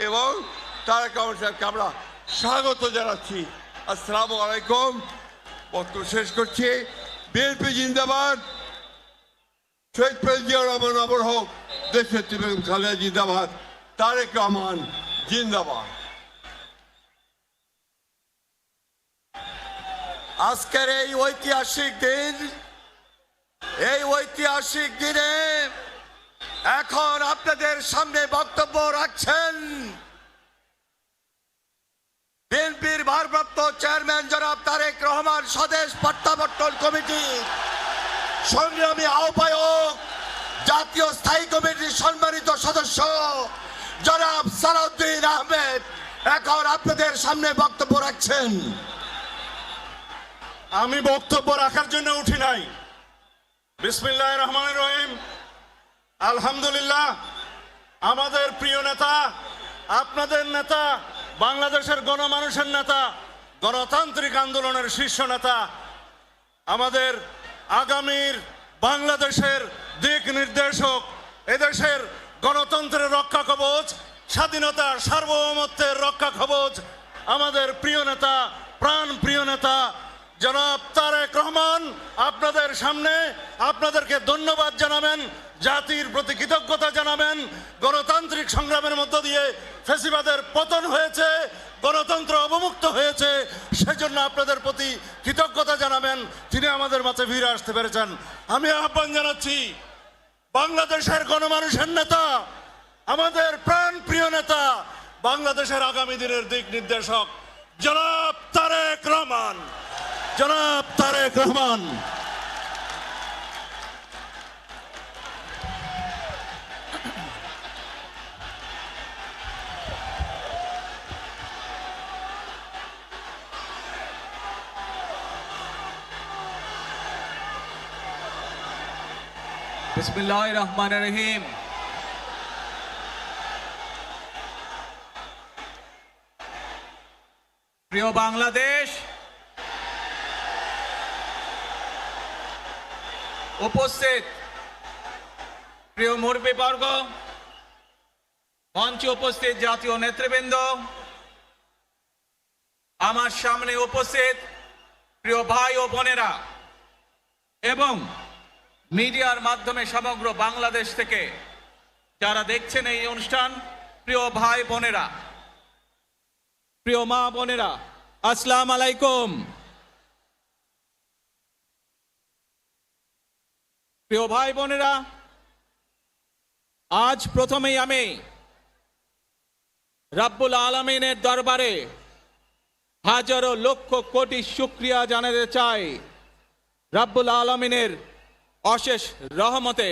এবং তারেক রহমান সাহেবকে আমরা স্বাগত জানাচ্ছি। আসসালামু আলাইকুম। বক্তব্য শেষ করছি। বিএনপি জিন্দাবাদ, শহীদ প্রেসিডেন্ট জিয়াউর রহমান অমর হোক, দেশনেত্রী বেগম খালেদা জিন্দাবাদ, তারেক রহমান জিন্দাবাদ। আজকের এই ঐতিহাসিক দিনে এখন আপনাদের সামনে বক্তব্য রাখছেন বিএনপির ভারপ্রাপ্ত চেয়ারম্যান জনাব তারেক রহমান, স্বদেশ প্রত্যাবর্তন কমিটির সংগ্রামী আহ্বায়ক, জাতীয় স্থায়ী কমিটির সম্মানিত সদস্য জনাব সালাউদ্দিন আহমেদ এখন আপনাদের সামনে বক্তব্য রাখছেন। আমি বক্তব্য রাখার জন্য উঠি নাই। বিসমিল্লাহির রহমানির রহিম। আলহামদুলিল্লাহ, আমাদের প্রিয় নেতা, আপনাদের নেতা, বাংলাদেশের গণমানুষের নেতা, গণতান্ত্রিক আন্দোলনের শীর্ষ নেতা, আমাদের আগামীর বাংলাদেশের দিক নির্দেশক, এদেশের গণতন্ত্রের রক্ষা কবচ, স্বাধীনতার সার্বভৌমত্বের রক্ষা কবচ, আমাদের প্রিয় নেতা, প্রাণ প্রিয় নেতা জনাব তারেক রহমান আপনাদের সামনে আপনাদেরকে ধন্যবাদ জানাবেন, জাতির প্রতি কৃতজ্ঞতা জানাবেন। গণতান্ত্রিক সংগ্রামের মধ্য দিয়ে ফ্যাসিবাদের পতন হয়েছে, গণতন্ত্র অবমুক্ত হয়েছে, সেজন্য আপনাদের প্রতি কৃতজ্ঞতা জানাবেন। তিনি আমাদের মাঝে ফিরে আসতে পেরেছেন। আমি আহ্বান জানাচ্ছি বাংলাদেশের গণমানুষের নেতা, আমাদের প্রাণ প্রিয় নেতা, বাংলাদেশের আগামী দিনের দিক নির্দেশক জনাব তারেক রহমান, জনাব তারেক রহমান। বিসমিল্লাহির রহমানির রহিম। প্রিয় বাংলাদেশ, উপস্থিত প্রিয় মুরব্বীবর্গ, মঞ্চে উপস্থিত জাতীয় নেতৃবৃন্দ, আমার সামনে উপস্থিত প্রিয় ভাই ও বোনেরা এবং মিডিয়ার মাধ্যমে সমগ্র বাংলাদেশ থেকে যারা দেখছেন এই অনুষ্ঠান, প্রিয় ভাই বোনেরা, প্রিয় মা বোনেরা, আসসালামু আলাইকুম। প্রিয় ভাই বোনেরা, আজ প্রথমেই আমি রাব্বুল আলামিনের দরবারে হাজারো লক্ষ কোটি শুকরিয়া জানাতে চাই। রাব্বুল আলামিনের অশেষ রহমতে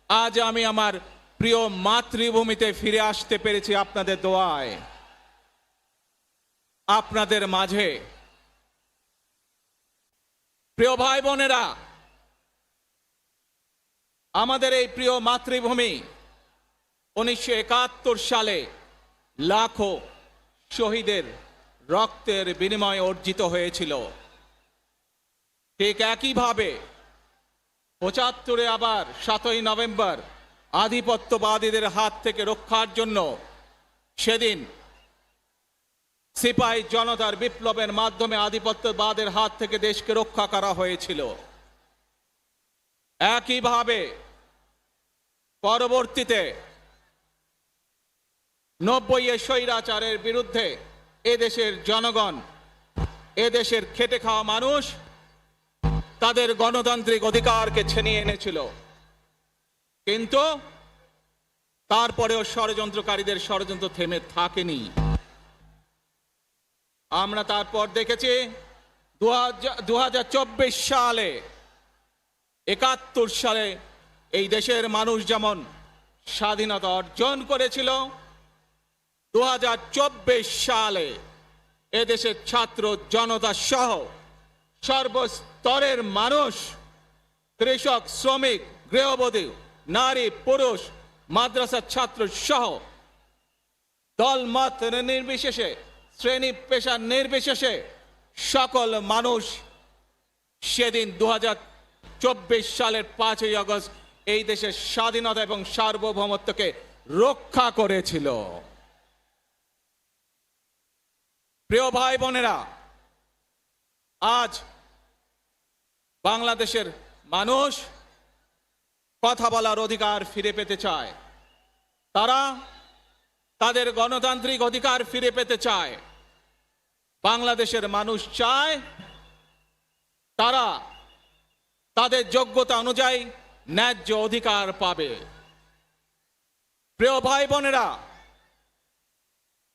আজ আমি আমার প্রিয় মাতৃভূমিতে ফিরে আসতে পেরেছি আপনাদের দোয়ায়। আপনাদের মাঝে প্রিয় ভাই বোনেরা, আমাদের এই প্রিয় মাতৃভূমি 1971 সালে লাখো শহীদের রক্তের বিনিময়ে অর্জিত হয়েছিল। ঠিক একইভাবে 75-এ আবার 7ই নভেম্বর আধিপত্যবাদীদের হাত থেকে রক্ষার জন্য সেদিন সিপাহী জনতার বিপ্লবের মাধ্যমে আধিপত্যবাদের হাত থেকে দেশকে রক্ষা করা হয়েছিল। একইভাবে পরবর্তীতে 90-এ স্বৈরাচারের বিরুদ্ধে এদেশের জনগণ, এদেশের খেটে খাওয়া মানুষ তাদের গণতান্ত্রিক অধিকারকে ছিনিয়ে এনেছিল। কিন্তু তারপরেও ষড়যন্ত্রকারীদের ষড়যন্ত্র থেমে থাকেনি। আমরা তারপর দেখেছি 2024 সালে, 71 সালে এই দেশের মানুষ যেমন স্বাধীনতা অর্জন করেছিল, 2024 সালে এদেশের ছাত্র জনতা সহ সর্বস্তরের মানুষ, কৃষক, শ্রমিক, গৃহবধূ, নারী, পুরুষ, মাদ্রাসার ছাত্র সহ দলমত নির্বিশেষে, শ্রেণী পেশা নির্বিশেষে সকল মানুষ সেদিন 2024 সালের 5ই আগস্ট এই দেশের স্বাধীনতা এবং সার্বভৌমত্বকে রক্ষা করেছিল। প্রিয় ভাই বোনেরা, আজ বাংলাদেশের মানুষ কথা বলার অধিকার ফিরে পেতে চায়। তারা তাদের গণতান্ত্রিক অধিকার ফিরে পেতে চায়। বাংলাদেশের মানুষ চায় তারা তাদের যোগ্যতা অনুযায়ী ন্যায্য অধিকার পাবে। প্রিয় ভাই বোনেরা,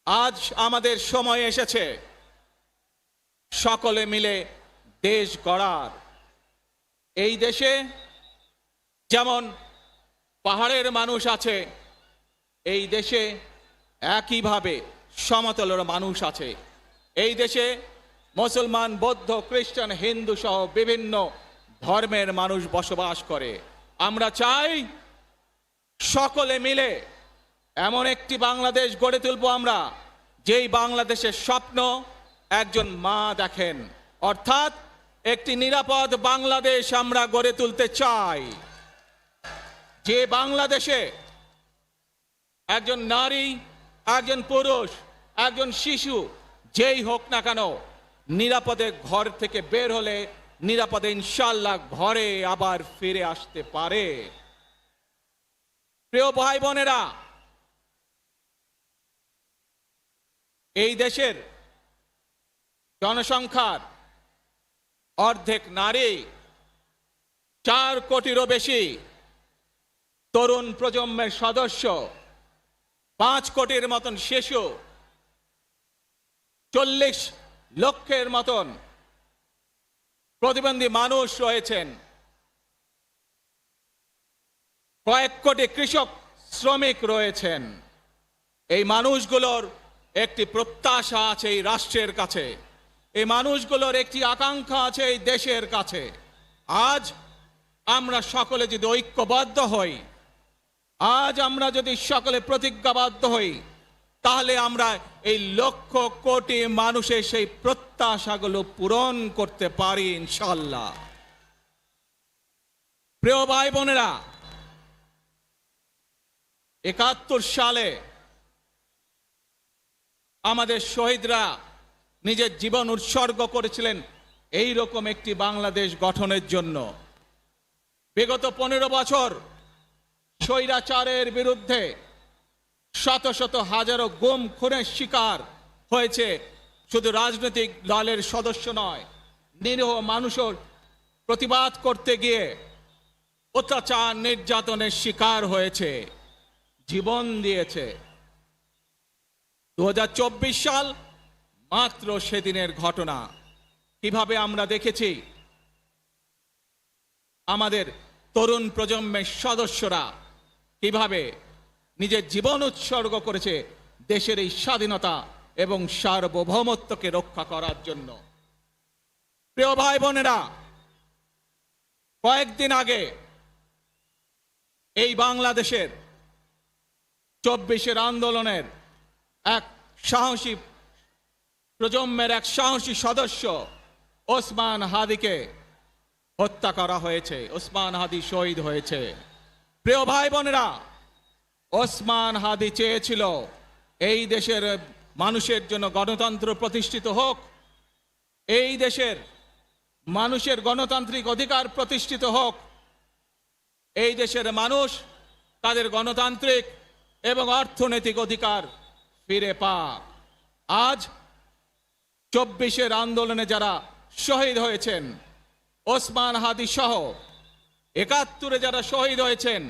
আজ আমাদের সময় এসেছে সকলে মিলে দেশ গড়ার। এই দেশে যেমন পাহাড়ের মানুষ আছে, এই দেশে একইভাবে সমতলের মানুষ আছে। এই দেশে মুসলমান, বৌদ্ধ, খ্রিস্টান, হিন্দু সহ বিভিন্ন ধর্মের মানুষ বসবাস করে। আমরা চাই সকলে মিলে এমন একটি বাংলাদেশ গড়ে তুলব আমরা, যেই বাংলাদেশের স্বপ্ন একজন মা দেখেন, অর্থাৎ একটি নিরাপদ বাংলাদেশ আমরা গড়ে তুলতে চাই। যে বাংলাদেশে একজন নারী, একজন পুরুষ, একজন শিশু যেই হোক না কেন নিরাপদে ঘর থেকে বের হলে নিরাপদে ইনশাআল্লাহ ঘরে আবার ফিরে আসতে পারে। প্রিয় ভাই বোনেরা, এই দেশের জনসংখ্যার অর্ধেক নারী, 4 কোটিরও বেশি তরুণ প্রজন্মের সদস্য, 5 কোটির মতন শিশু, 40 লক্ষের মতন প্রতিবন্ধী মানুষ রয়েছেন, কয়েক কোটি কৃষক শ্রমিক রয়েছেন। এই মানুষগুলোর একটি প্রত্যাশা আছে এই রাষ্ট্রের কাছে, এই মানুষগুলোর একটি আকাঙ্ক্ষা আছে এই দেশের কাছে। আজ আমরা সকলে যদি ঐক্যবদ্ধ হই, আজ আমরা যদি সকলে প্রতিজ্ঞাবদ্ধ হই, তাহলে আমরা এই লক্ষ কোটি মানুষের সেই প্রত্যাশাগুলো পূরণ করতে পারি ইনশাআল্লাহ। প্রিয় ভাই বোনেরা, 71 সালে আমাদের শহীদরা নিজের জীবন উৎসর্গ করেছিলেন এই রকম একটি বাংলাদেশ গঠনের জন্য। বিগত 15 বছর স্বৈরাচারের বিরুদ্ধে শত শত হাজারো গুম খুনের শিকার হয়েছে শুধু রাজনৈতিক দলের সদস্য নয়, নিরীহ মানুষের প্রতিবাদ করতে গিয়ে অত্যাচার নির্যাতনের শিকার হয়েছে, জীবন দিয়েছে। 2024 সাল মাত্র সেদিনের ঘটনা। কিভাবে আমরা দেখেছি আমাদের তরুণ প্রজন্মের সদস্যরা কিভাবে নিজের জীবন উৎসর্গ করেছে দেশের এই স্বাধীনতা এবং সার্বভৌমত্বকে রক্ষা করার জন্য। প্রিয় ভাই বোনেরা, কয়েকদিন আগে এই বাংলাদেশের 24 আন্দোলনের এক সাহসী প্রজন্মের এক সাহসী সদস্য ওসমান হাদিকে হত্যা করা হয়েছে। ওসমান হাদি শহীদ হয়েছে। প্রিয় ভাই বোনেরা, ওসমান হাদি চেয়েছিল এই দেশের মানুষের জন্য গণতন্ত্র প্রতিষ্ঠিত হোক, এই দেশের মানুষের গণতান্ত্রিক অধিকার প্রতিষ্ঠিত হোক, এই দেশের মানুষ তাদের গণতান্ত্রিক এবং অর্থনৈতিক অধিকার ফিরে পাক। আজ 24 আন্দোলনে যারা শহীদ হয়েছেন, ওসমান হাদি সহ 71 যারা শহীদ হয়েছেন,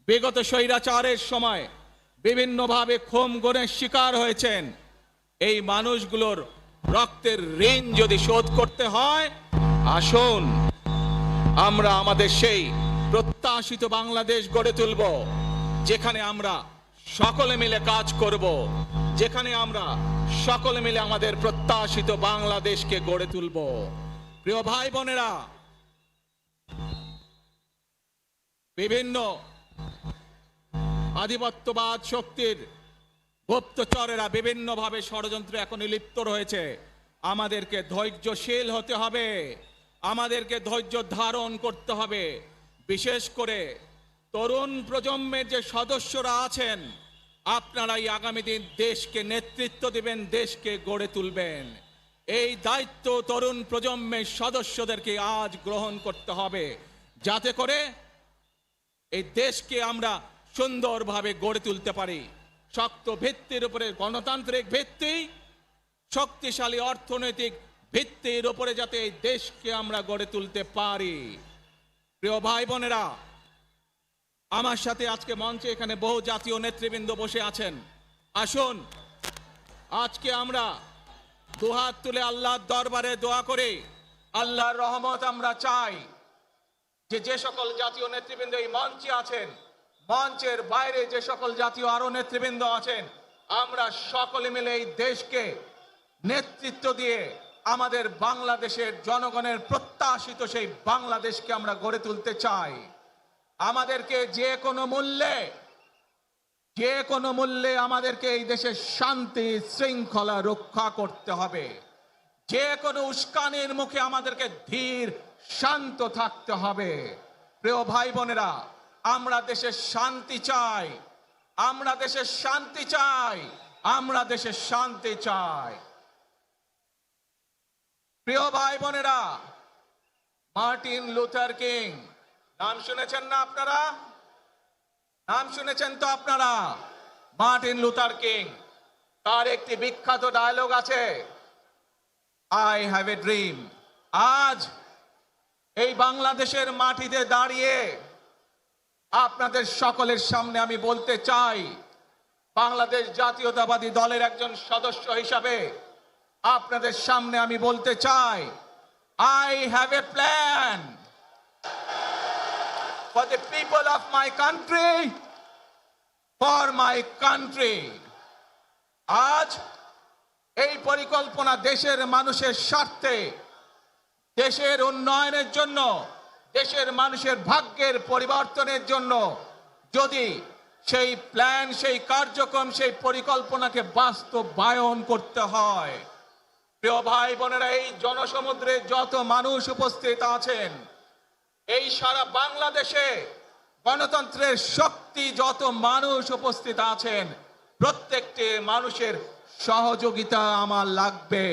বিগত স্বৈরাচারের সময় বিভিন্নভাবে খুন গুমের শিকার হয়েছেন, এই মানুষগুলোর রক্তের ঋণ যদি শোধ করতে হয়, আসুন আমরা আমাদের সেই প্রত্যাশিত বাংলাদেশ গড়ে তুলব, যেখানে আমরা সকলে মিলে কাজ করব, যেখানে আমরা সকলে মিলে আমাদের প্রত্যাশিত বাংলাদেশকে গড়ে তুলব। প্রিয় ভাই বোনেরা, বিভিন্ন আধিপত্যবাদ শক্তির গুপ্তচরেরা বিভিন্নভাবে ষড়যন্ত্রে এখন লিপ্ত রয়েছে। আমাদেরকে ধৈর্যশীল হতে হবে, আমাদেরকে ধৈর্য ধারণ করতে হবে। বিশেষ করে তরুণ প্রজন্মের যে সদস্যরা আছেন, আপনারাই আগামী দিন দেশকে নেতৃত্ব দিবেন, দেশকে গড়ে তুলবেন। এই দায়িত্ব তরুণ প্রজন্মের সদস্যদেরকে আজ গ্রহণ করতে হবে, যাতে করে এই দেশকে আমরা সুন্দরভাবে গড়ে তুলতে পারি। শক্ত ভিত্তির উপরে, গণতান্ত্রিক ভিত্তি, শক্তিশালী অর্থনৈতিক ভিত্তির উপরে যাতে এই দেশকে আমরা গড়ে তুলতে পারি। প্রিয় ভাই বোনেরা, আমার সাথে আজকে মঞ্চে এখানে বহু জাতীয় নেতৃবৃন্দ বসে আছেন। আসুন আজকে আমরা দুহাত তুলে আল্লাহর দরবারে দোয়া করে আল্লাহর রহমত আমরা চাই। যে সকল জাতীয় নেতৃবৃন্দ এই মঞ্চে আছেন, মঞ্চের বাইরে যে সকল জাতীয় আরো নেতৃবৃন্দ আছেন, আমরা সকলে মিলে এই দেশকে নেতৃত্ব দিয়ে আমাদের বাংলাদেশের জনগণের প্রত্যাশিত সেই বাংলাদেশকে আমরা গড়ে তুলতে চাই। আমাদেরকে যে কোনো মূল্যে আমাদেরকে এই দেশের শান্তি শৃঙ্খলা রক্ষা করতে হবে। যে কোনো উস্কানির মুখে আমাদেরকে ধীর শান্ত থাকতে হবে। প্রিয় ভাই বোনেরা, আমরা দেশের শান্তি চাই, আমরা দেশের শান্তি চাই, আমরা দেশের শান্তি চাই। প্রিয় ভাই বোনেরা, মার্টিন লুথার কিং নাম শুনেছেন না আপনারা? নাম শুনেছেন তো আপনারা? মার্টিন লুথার কিং, তার একটি বিখ্যাত ডায়লগ আছে, আই হ্যাভ এ ড্রিম। আজ এই বাংলাদেশের মাটিতে দাঁড়িয়ে আপনাদের সকলের সামনে আমি বলতে চাই, বাংলাদেশ জাতীয়তাবাদী দলের একজন সদস্য হিসাবে আপনাদের সামনে আমি বলতে চাই, I have a plan for the people of my country, for my country. আজ এই পরিকল্পনা দেশের মানুষের স্বার্থে, দেশের উন্নয়নের জন্য, দেশের মানুষের ভাগ্যের পরিবর্তনের জন্য যদি সেই প্ল্যান, সেই কার্যক্রম, সেই পরিকল্পনাকে বাস্তবায়ন করতে হয়, প্রিয় ভাই বোনেরা, এই জনসমুদ্রে যত মানুষ উপস্থিত আছেন, এই সারা বাংলাদেশে গণতন্ত্রের শক্তি যত মানুষ উপস্থিত আছেন, প্রত্যেকটি মানুষের সহযোগিতা আমার লাগবে।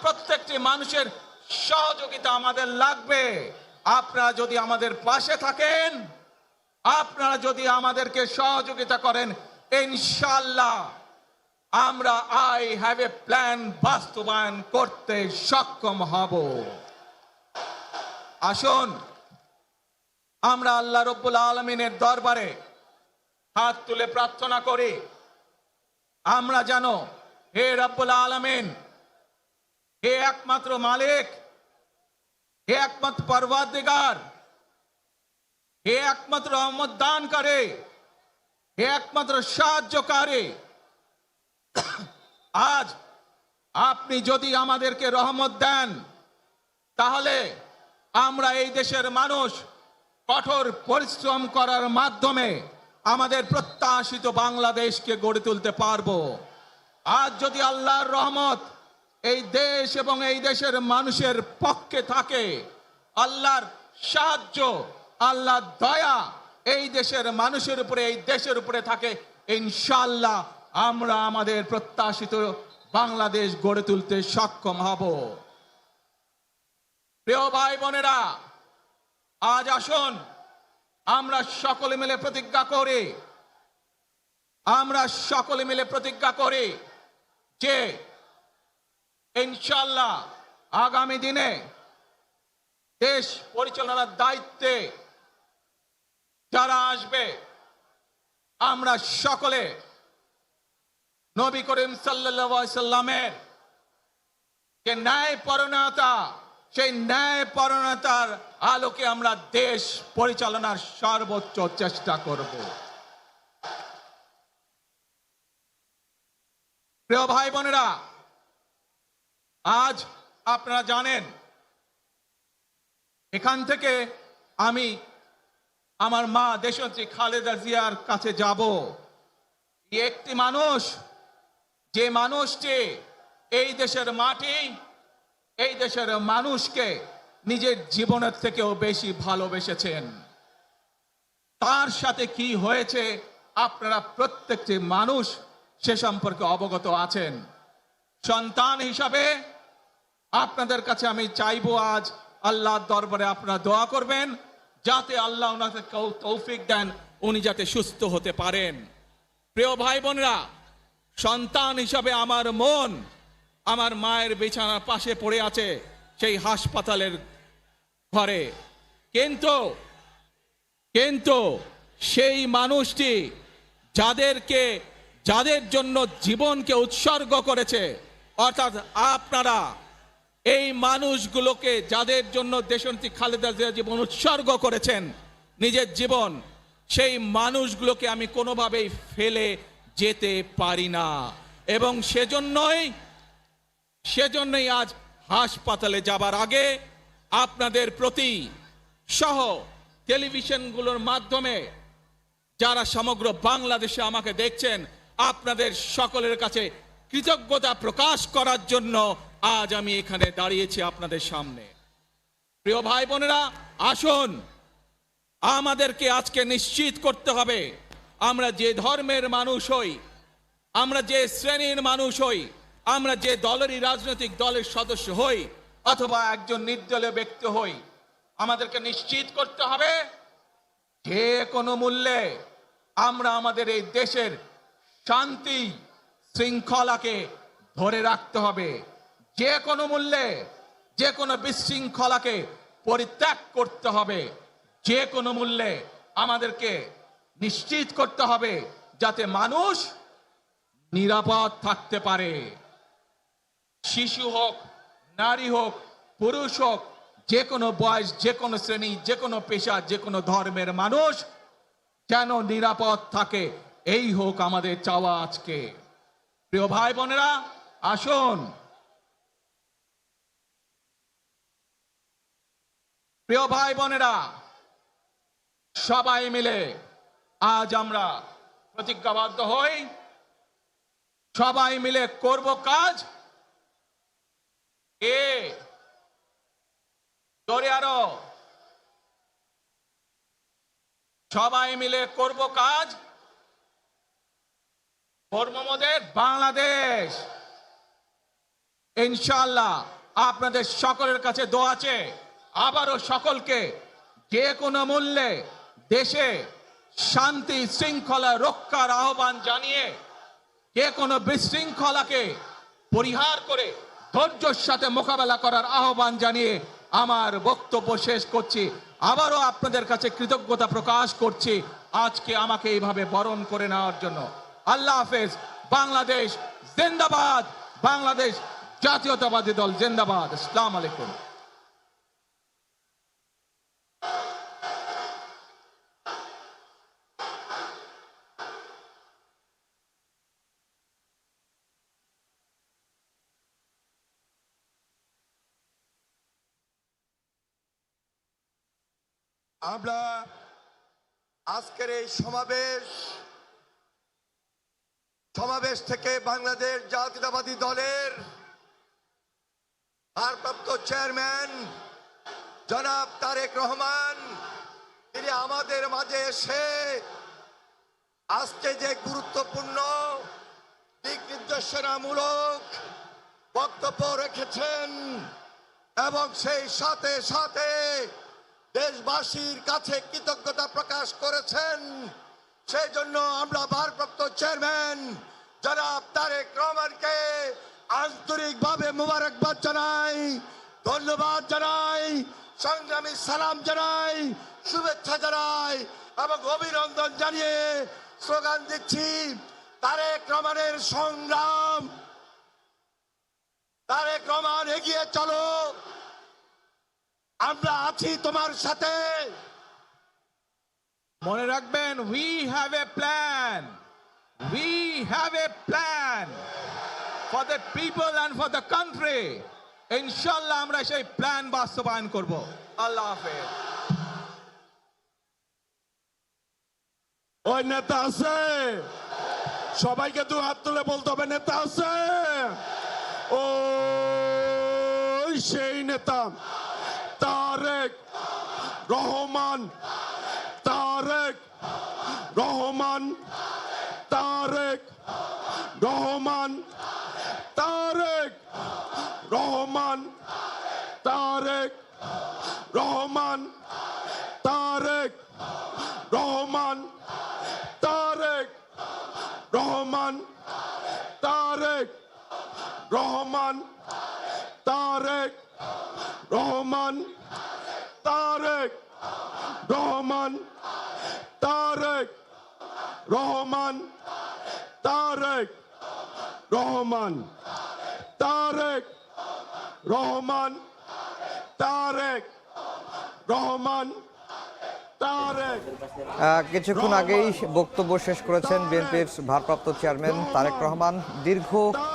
প্রত্যেকটি মানুষের সহযোগিতা আমাদের লাগবে। আপনারা যদি আমাদের পাশে থাকেন, আপনারা যদি আমাদেরকে সহযোগিতা করেন, ইনশাআল্লাহ আমরা আই হ্যাভ এ প্ল্যান বাস্তবায়ন করতে সক্ষম হব। আসুন আমরা আল্লাহ রব্বুল আলামিনের দরবারে হাত তুলে প্রার্থনা করি, আমরা জানো হে রব্বুল আলামিন, হে একমাত্র মালিক, হে একমাত্র পরওয়ারদিগার, হে একমাত্র রহমত দানকারী, হে একমাত্র সাহায্যকারী, আজ আপনি যদি আমাদেরকে রহমত দেন, তাহলে আমরা এই দেশের মানুষ কঠোর পরিশ্রম করার মাধ্যমে আমাদের প্রত্যাশিত বাংলাদেশকে গড়ে তুলতে পারবো। আজ যদি আল্লাহর রহমত এই দেশ এবং এই দেশের মানুষের পক্ষে থাকে, আল্লাহর সাহায্য, আল্লাহর দয়া এই দেশের মানুষের উপরে, এই দেশের উপরে থাকে, ইনশাআল্লাহ আমরা আমাদের প্রত্যাশিত বাংলাদেশ গড়ে তুলতে সক্ষম হব। প্রিয় ভাই বোনেরা, আজ আসুন আমরা সকলে মিলে প্রতিজ্ঞা করি, আমরা সকলে মিলে প্রতিজ্ঞা করি যে ইনশাআল্লাহ আগামী দিনে দেশ পরিচালনার দায়িত্বে যারা আসবে, আমরা সকলে নবী করিম সাল্লাল্লাহু আলাইহি সাল্লামের যে ন্যায়পরায়ণতা, সেই ন্যায়পরায়ণতার আলোকে আমরা দেশ পরিচালনার সর্বোচ্চ চেষ্টা করব। প্রিয় ভাই বোনেরা, আজ আপনারা জানেন এখান থেকে আমি আমার মা দেশনেত্রী খালেদা জিয়ার কাছে যাব। একটি মানুষ, যে মানুষটি এই দেশের মাটি, এই দেশের মানুষকে নিজের জীবনের থেকেও বেশি ভালোবেসেছেন, তার সাথে কি হয়েছে আপনারা প্রত্যেকটি মানুষ সে সম্পর্কে অবগত আছেন। সন্তান হিসাবে আপনাদের কাছে আমি চাইবো আজ আল্লাহর দরবারে আপনারা দোয়া করবেন যাতে আল্লাহ ওনাকে তৌফিক দেন, উনি যাতে সুস্থ হতে পারেন। প্রিয় ভাই বোনেরা, সন্তান হিসাবে আমার মন আমার মায়ের বিছানার পাশে পড়ে আছে সেই হাসপাতালের ঘরে, কিন্তু সেই মানুষটি যাদের জন্য জীবনকে উৎসর্গ করেছে, অর্থাৎ আপনারা এই মানুষগুলোকে যাদের জন্য দেশনেত্রী খালেদা জিয়া জীবন উৎসর্গ করেছেন নিজের জীবন, সেই মানুষগুলোকে আমি কোনোভাবেই ফেলে যেতে পারি না। এবং সেজন্যই আজ হাসপাতালে যাবার আগে আপনাদের প্রতি সহ টেলিভিশনগুলোর মাধ্যমে যারা সমগ্র বাংলাদেশে আমাকে দেখছেন, আপনাদের সকলের কাছে কৃতজ্ঞতা প্রকাশ করার জন্য আজ আমি এখানে দাঁড়িয়েছি আপনাদের সামনে। প্রিয় ভাই বোনেরা, আসুন আমাদেরকে আজকে নিশ্চিত করতে হবে আমরা যে ধর্মের মানুষ হই, আমরা যে শ্রেণীর মানুষ হই, আমরা যে দলেরই রাজনৈতিক দলের সদস্য হই অথবা একজন নির্দলীয় ব্যক্তি হই, আমাদেরকে নিশ্চিত করতে হবে যে কোনো মূল্যে আমরা আমাদের এই দেশের শান্তি শৃঙ্খলাকে ধরে রাখতে হবে। যে কোনো মূল্যে যে কোনো বিশৃঙ্খলাকে পরিত্যাগ করতে হবে। যে কোনো মূল্যে আমাদেরকে নিশ্চিত করতে হবে যাতে মানুষ নিরাপদ থাকতে পারে। শিশু হোক, নারী হোক, পুরুষ হোক, যে কোনো বয়স, যে কোনো শ্রেণী, যে কোনো পেশা, যে কোনো ধর্মের মানুষ যেন নিরাপদ থাকে, এই হোক আমাদের চাওয়া আজকে। প্রিয় ভাই বোনেরা, আসুন প্রিয় ভাই বোনেরা, সবাই মিলে আজ আমরা প্রতিজ্ঞাবদ্ধ হই, সবাই মিলে করব কাজ। সবাই মিলে করব কাজ, কর্মমোদের বাংলাদেশ। ইনশাআল্লাহ আপনাদের সকলের কাছে দোয়া আছে, আবারও সকলকে যে কোনো মূল্যে দেশে শান্তি শৃঙ্খলা রক্ষার আহ্বান জানিয়ে যে কোনো বিশৃঙ্খলাকে পরিহার করে ধৈর্যের সাথে মোকাবেলা করার আহ্বান জানিয়ে আমার বক্তব্য শেষ করছি। আবারও আপনাদের কাছে কৃতজ্ঞতা প্রকাশ করছি আজকে আমাকে এইভাবে বরণ করে নেওয়ার জন্য। আল্লাহ হাফেজ। বাংলাদেশ জিন্দাবাদ, বাংলাদেশ জাতীয়তাবাদী দল জিন্দাবাদ। আসসালামু আলাইকুম। আমরা আজকের এই সমাবেশ থেকে বাংলাদেশ জাতীয়তাবাদী দলের ভারপ্রাপ্ত চেয়ারম্যান জনাব তারেক রহমান, তিনি আমাদের মাঝে এসে আজকে যে গুরুত্বপূর্ণ দিক নির্দেশনামূলক বক্তব্য রেখেছেন এবং সেই সাথে সাথে দেশবাসীর কাছে কৃতজ্ঞতা প্রকাশ করেছেন, সেই জন্য আমরা ভারপ্রাপ্ত চেয়ারম্যান জনাব তারেক রহমানকে আন্তরিকভাবে মোবারকবাদ জানাই, ধন্যবাদ জানাই, সংগ্রামী সালাম জানাই, শুভেচ্ছা জানাই এবং অভিনন্দন জানিয়ে স্লোগান দিচ্ছি, তারেক রহমানের সংগ্রাম, তারেক রহমান এগিয়ে চলো, আমরা আছি তোমার সাথে। মনে রাখবেন, we have a plan, we have a plan for the people and for the country. ইনশাআল্লাহ আমরা সেই প্ল্যান বাস্তবায়ন করব। আল্লাহ হাফেজ। ওই নেতা আছে, সবাইকে দু হাত তুলে বলতে হবে নেতা আছে। ও সেই নেতা তারেক রহমান, তারেক রহমান। রহমান তারেক রহমান তারেক রহমান তারেক রহমান তারেক রহমান তারেক রহমান তারেক রহমান তারেক রহমান তারেক রহমান তারেক রহমান তারেক রহমান তারেক রহমান তারেক। কিছুক্ষণ আগেই বক্তব্য শেষ করেছেন বিএনপির ভারপ্রাপ্ত চেয়ারম্যান তারেক রহমান। দীর্ঘ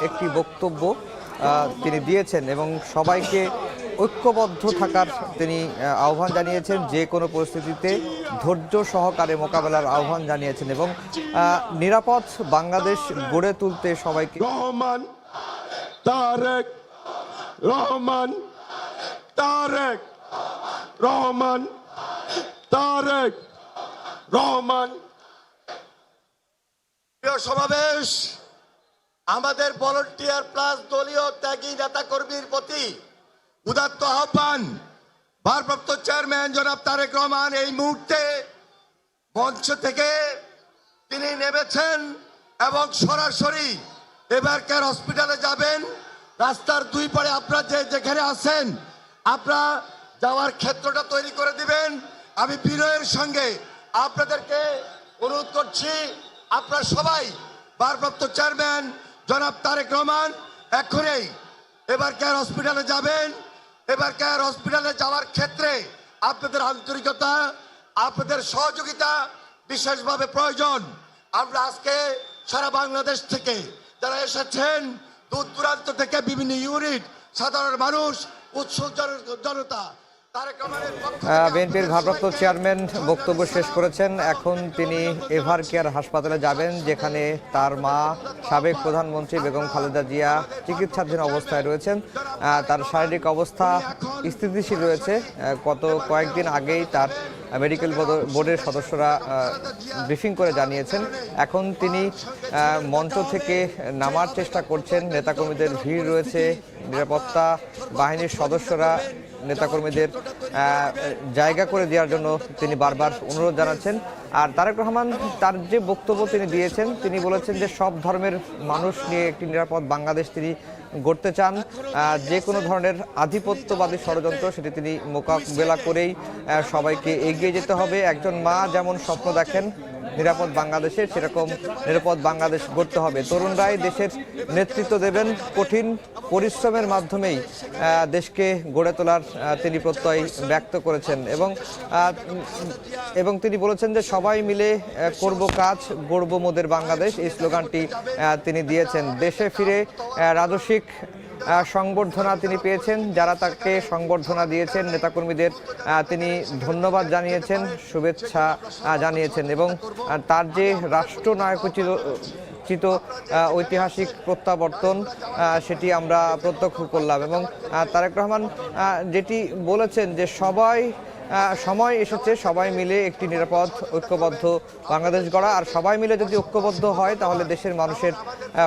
একটি বক্তব্য তিনি দিয়েছেন এবং সবাইকে ঐক্যবদ্ধ থাকার তিনি আহ্বান জানিয়েছেন, যে কোনো পরিস্থিতিতে ধৈর্য সহকারে মোকাবেলার আহ্বান জানিয়েছেন এবং নিরাপদ বাংলাদেশ গড়ে তুলতে সবাইকে রহমান তারেক রহমান তারেক রহমান তারেক রহমান। প্রিয় সমাবেশ, আমাদের ভলান্টিয়ার প্লাস দলীয় ত্যাগী নেতা কর্মীর প্রতি উদাত্ত আহ্বান। ভারপ্রাপ্ত চেয়ারম্যান জনাব তারেক রহমান এই মুহূর্তে মঞ্চ থেকে তিনি নেমেছেন এবং সরাসরি এবারকার হসপিটালে যাবেন। রাস্তার দুই পারে আপনারা যেখানে আছেন আপনারা যাওয়ার ক্ষেত্রটা তৈরি করে দিবেন। আমি বিনয়ের সঙ্গে আপনাদেরকে অনুরোধ করছি, আপনারা সবাই ভারপ্রাপ্ত চেয়ারম্যান জনাব তারেক রহমান এখনই এবারকার হসপিটালে যাবেন। এবারকার হসপিটালে যাওয়ার ক্ষেত্রে আপনাদের আন্তরিকতা, আপনাদের সহযোগিতা বিশেষভাবে প্রয়োজন। আমরা আজকে সারা বাংলাদেশ থেকে যারা এসেছেন, দূর দূরান্ত থেকে বিভিন্ন ইউনিট, সাধারণ মানুষ, উৎসুক জনতা, বিএনপির ভারপ্রাপ্ত চেয়ারম্যান বক্তব্য শেষ করেছেন। এখন তিনি এভার কেয়ার হাসপাতালে যাবেন, যেখানে তার মা সাবেক প্রধানমন্ত্রী বেগম খালেদা জিয়া চিকিৎসাধীন অবস্থায় রয়েছেন। তার শারীরিক অবস্থা স্থিতিশীল রয়েছে। গত কয়েকদিন আগেই তার মেডিকেল বোর্ডের সদস্যরা ব্রিফিং করে জানিয়েছেন। এখন তিনি মঞ্চ থেকে নামার চেষ্টা করছেন। নেতাকর্মীদের ভিড় রয়েছে, নিরাপত্তা বাহিনীর সদস্যরা নেতাকর্মীদের জায়গা করে দেওয়ার জন্য তিনি বারবার অনুরোধ জানাচ্ছেন। আর তারেক রহমান তার যে বক্তব্য তিনি দিয়েছেন, তিনি বলেছেন যে সব ধর্মের মানুষ নিয়ে একটি নিরাপদ বাংলাদেশ তিনি গড়তে চান। যে কোনো ধরনের আধিপত্যবাদী ষড়যন্ত্র সেটি তিনি মোকাবেলা করেই সবাইকে এগিয়ে যেতে হবে। একজন মা যেমন স্বপ্ন দেখেন নিরাপদ বাংলাদেশের, সেরকম নিরাপদ বাংলাদেশ গড়তে হবে। তরুণরাই দেশের নেতৃত্ব দেবেন, কঠিন পরিশ্রমের মাধ্যমেই দেশকে গড়ে তোলার তিনি প্রত্যয় ব্যক্ত করেছেন এবং তিনি বলেছেন যে সবাই মিলে করব কাজ, গড়ব মোদের বাংলাদেশ, এই স্লোগানটি তিনি দিয়েছেন। দেশে ফিরে রাজস্বিক সংবর্ধনা তিনি পেয়েছেন। যারা তাকে সংবর্ধনা দিয়েছেন নেতাকর্মীদের তিনি ধন্যবাদ জানিয়েছেন, শুভেচ্ছা জানিয়েছেন এবং তার যে রাষ্ট্রনায়কোচিত ঐতিহাসিক প্রত্যাবর্তন সেটি আমরা প্রত্যক্ষ করলাম এবং তারেক রহমান যেটি বলেছেন যে সময় এসেছে সবাই মিলে একটি নিরাপদ ঐক্যবদ্ধ বাংলাদেশ গড়া। আর সবাই মিলে যদি ঐক্যবদ্ধ হয় তাহলে দেশের মানুষের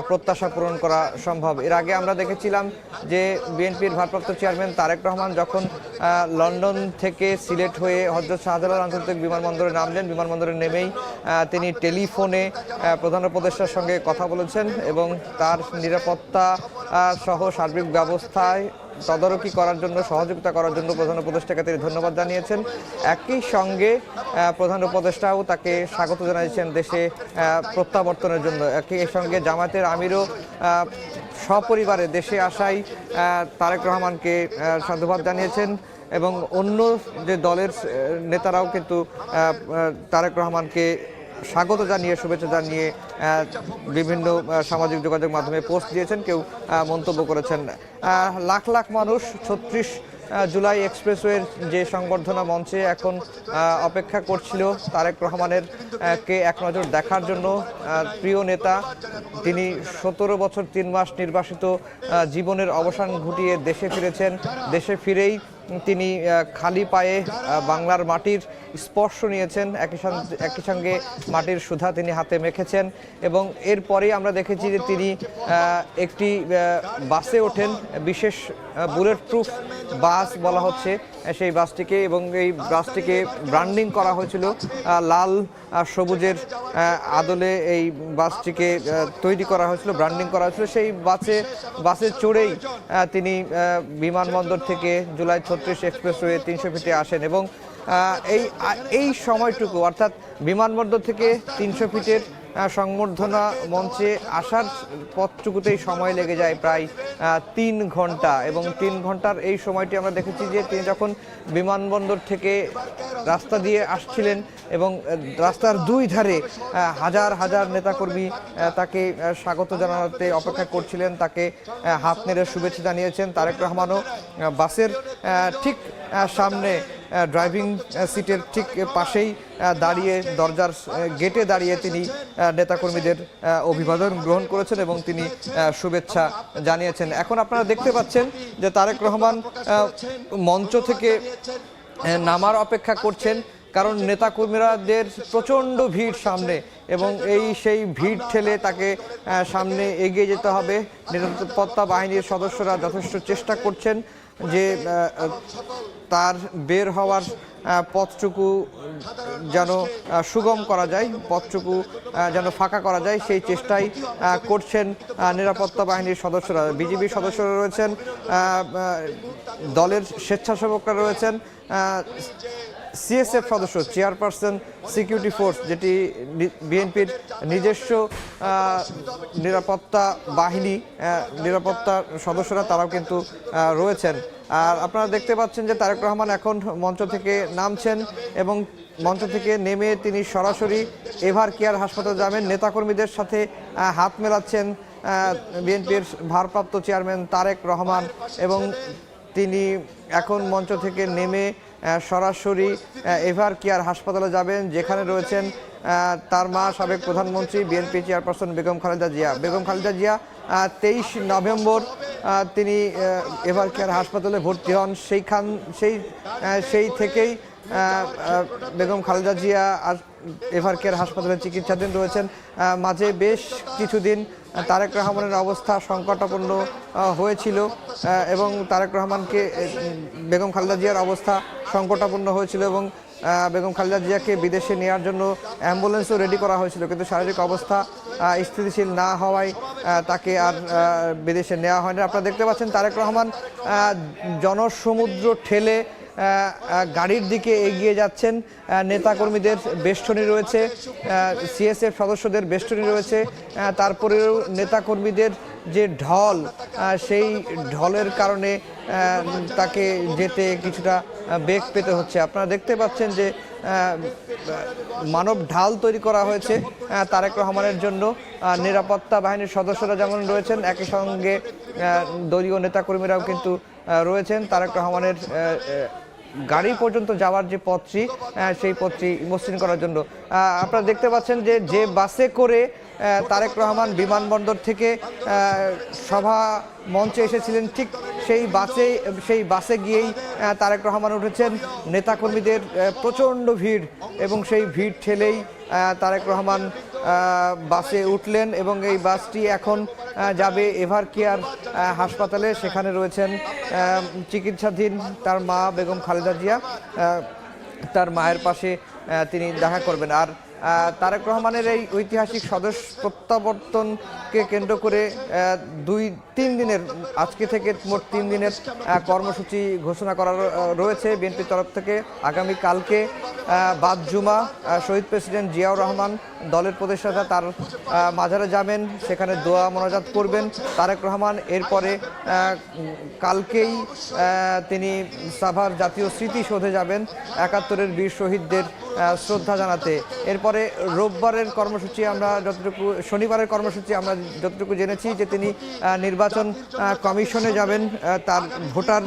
প্রত্যাশা পূরণ করা সম্ভব। এর আগে আমরা দেখেছিলাম যে বিএনপির ভারপ্রাপ্ত চেয়ারম্যান তারেক রহমান যখন লন্ডন থেকে সিলেট হয়ে হযরত শাহজালাল আন্তর্জাতিক বিমানবন্দরে নামলেন, বিমানবন্দরে নেমেই তিনি টেলিফোনে প্রধান উপদেষ্টার সঙ্গে কথা বলেছেন এবং তার নিরাপত্তা সহ সার্বিক ব্যবস্থায় তদারকি করার জন্য, সহযোগিতা করার জন্য প্রধান উপদেষ্টাকে তিনি ধন্যবাদ জানিয়েছেন। একই সঙ্গে প্রধান উপদেষ্টাও তাকে স্বাগত জানিয়েছেন দেশে প্রত্যাবর্তনের জন্য। একই সঙ্গে জামায়াতের আমিরও সপরিবারে দেশে আসায় তারেক রহমানকে সাধুবাদ জানিয়েছেন এবং অন্য যে দলের নেতারাও কিন্তু তারেক রহমানকে স্বাগত জানিয়ে, শুভেচ্ছা জানিয়ে বিভিন্ন সামাজিক যোগাযোগ মাধ্যমে পোস্ট দিয়েছেন, কেউ মন্তব্য করেছেন। লাখ লাখ মানুষ 36 জুলাই এক্সপ্রেসওয়ের যে সংবর্ধনা মঞ্চে এখন অপেক্ষা করছিল তারেক রহমানের কে এক নজর দেখার জন্য। প্রিয় নেতা, তিনি 17 বছর 3 মাস নির্বাসিত জীবনের অবসান ঘটিয়ে দেশে ফিরেছেন। দেশে ফিরেই তিনি খালি পায়ে বাংলার মাটির স্পর্শ নিয়েছেন, একই সঙ্গে মাটির সুধা তিনি হাতে মেখেছেন। এবং এরপরেই আমরা দেখেছি যে তিনি একটি বাসে ওঠেন, বিশেষ বুলেট প্রুফ বাস বলা হচ্ছে সেই বাসটিকে, এবং এই বাসটিকে ব্র্যান্ডিং করা হয়েছিল লাল সবুজের আদলে। এই বাসটিকে তৈরি করা হয়েছিল, ব্র্যান্ডিং করা হয়েছিল। সেই বাসে চড়েই তিনি বিমানবন্দর থেকে জুলাই 36 এক্সপ্রেসওয়ে 300 ফিটে আসেন। এবং এই সময়টুকু, অর্থাৎ বিমানবন্দর থেকে 300 ফিটের সংবর্ধনা মঞ্চে আসার পথটুকুতেই সময় লেগে যায় প্রায় 3 ঘন্টা। এবং 3 ঘন্টার এই সময়টি আমরা দেখেছি যে তিনি যখন বিমানবন্দর থেকে রাস্তা দিয়ে আসছিলেন এবং রাস্তার দুই ধারে হাজার হাজার নেতাকর্মী তাকে স্বাগত জানাতে অপেক্ষা করছিলেন, তাকে হাত নেড়ে শুভেচ্ছা জানিয়েছেন। তারেক রহমানও বাসের ঠিক সামনে ড্রাইভিং সিটের ঠিক পাশেই দাঁড়িয়ে, দরজার গেটে দাঁড়িয়ে তিনি নেতাকর্মীদের অভিবাদন গ্রহণ করেছেন এবং তিনি শুভেচ্ছা জানিয়েছেন। এখন আপনারা দেখতে পাচ্ছেন যে তারেক রহমান মঞ্চ থেকে নামার অপেক্ষা করছেন, কারণ নেতাকর্মীরাদের প্রচণ্ড ভিড় সামনে, এবং সেই ভিড় ঠেলে তাকে সামনে এগিয়ে যেতে হবে। নিরাপত্তা বাহিনীর সদস্যরা যথেষ্ট চেষ্টা করছেন যে তার বের হওয়ার পথটুকু যেন সুগম করা যায়, পথটুকু যেন ফাঁকা করা যায়, সেই চেষ্টাই করছেন নিরাপত্তা বাহিনীর সদস্যরা। বিজিবির সদস্যরা রয়েছেন, দলের স্বেচ্ছাসেবকরা রয়েছেন, সিএসএফ সদস্য, চেয়ারপারসন সিকিউরিটি ফোর্স, যেটি বিএনপির নিজস্ব নিরাপত্তা বাহিনী, নিরাপত্তা সদস্যরা তারাও কিন্তু রয়েছেন। আর আপনারা দেখতে পাচ্ছেন যে তারেক রহমান এখন মঞ্চ থেকে নামছেন এবং মঞ্চ থেকে নেমে তিনি সরাসরি এভার কেয়ার হাসপাতালে যাবেন। নেতাকর্মীদের সাথে হাত মেলাচ্ছেন বিএনপির ভারপ্রাপ্ত চেয়ারম্যান তারেক রহমান, এবং তিনি এখন মঞ্চ থেকে নেমে সরাসরি এভার কেয়ার হাসপাতালে যাবেন, যেখানে রয়েছেন তার মা, সাবেক প্রধানমন্ত্রী, BNP chairperson Begum Khaleda Zia. Begum Khaleda Zia 23 November তিনি এভার কেয়ার হাসপাতালে ভর্তি হন। সেই থেকেই বেগম খালেদা জিয়া আর এভার কেয়ার হাসপাতালে চিকিৎসাধীন রয়েছেন। মাঝে বেশ কিছুদিন তারেক রহমানের অবস্থা সংকটাপন্ন হয়েছিল এবং তারেক রহমানকে, বেগম খালেদা জিয়ার অবস্থা সংকটাপন্ন হয়েছিল এবং বেগম খালেদা জিয়াকে বিদেশে নেওয়ার জন্য অ্যাম্বুলেন্সও রেডি করা হয়েছিল, কিন্তু শারীরিক অবস্থা স্থিতিশীল না হওয়ায় তাকে আর বিদেশে নেওয়া হয়নি। আপনারা দেখতে পাচ্ছেন তারেক রহমান জনসমুদ্র ঠেলে গাড়ির দিকে এগিয়ে যাচ্ছেন। নেতাকর্মীদের বেষ্টনী রয়েছে, সিএসএফ সদস্যদের বেষ্টনী রয়েছে, তারপরেও নেতাকর্মীদের যে ঢল, সেই ঢলের কারণে তাকে যেতে কিছুটা বেগ পেতে হচ্ছে। আপনারা দেখতে পাচ্ছেন যে মানব ঢাল তৈরি করা হয়েছে তারেক রহমানের জন্য। নিরাপত্তা বাহিনীর সদস্যরা যেমন রয়েছেন, একই সঙ্গে দলীয় নেতাকর্মীরাও কিন্তু রয়েছেন তারেক রহমানের গাড়ি পর্যন্ত যাওয়ার যে পথটি, সেই পথটি মসৃণ করার জন্য। আপনারা দেখতে পাচ্ছেন যে বাসে করে তারেক রহমান বিমানবন্দর থেকে সভা মঞ্চে এসেছিলেন, ঠিক সেই বাসে গিয়েই তারেক রহমান উঠেছেন। নেতাকর্মীদের প্রচণ্ড ভিড়, এবং সেই ভিড় ঠেলেই তারেক রহমান বাসে উঠলেন এবং এই বাসটি এখন যাবে এভার কেয়ার হাসপাতালে। সেখানে রয়েছেন চিকিৎসাধীন তার মা বেগম খালেদা জিয়া, তার মায়ের পাশে তিনি দেখা করবেন। আর তারেক রহমানের এই ঐতিহাসিক স্বদেশ প্রত্যাবর্তনকে কেন্দ্র করে 2-3 দিনের, আজকে থেকে মোট 3 দিনের কর্মসূচি ঘোষণা করা রয়েছে বিএনপির তরফ থেকে। আগামী কালকে বাদ জুমা শহীদ প্রেসিডেন্ট জিয়াউর রহমান দলের প্রতিষ্ঠাতা তার মাজারে যাবেন, সেখানে দোয়া মোনাজাত করবেন তারেক রহমান। এরপরে কালকেই তিনি সাভার জাতীয় স্মৃতিসৌধে যাবেন 71-এর বীর শহীদদের শ্রদ্ধা জানাতে। এরপরে এরপরে রোববারের কর্মসূচি আমরা যতটুকু, শনিবারের কর্মসূচি আমরা যতটুকু জেনেছি যে তিনি নির্বাচন কমিশনে যাবেন, তার ভোটার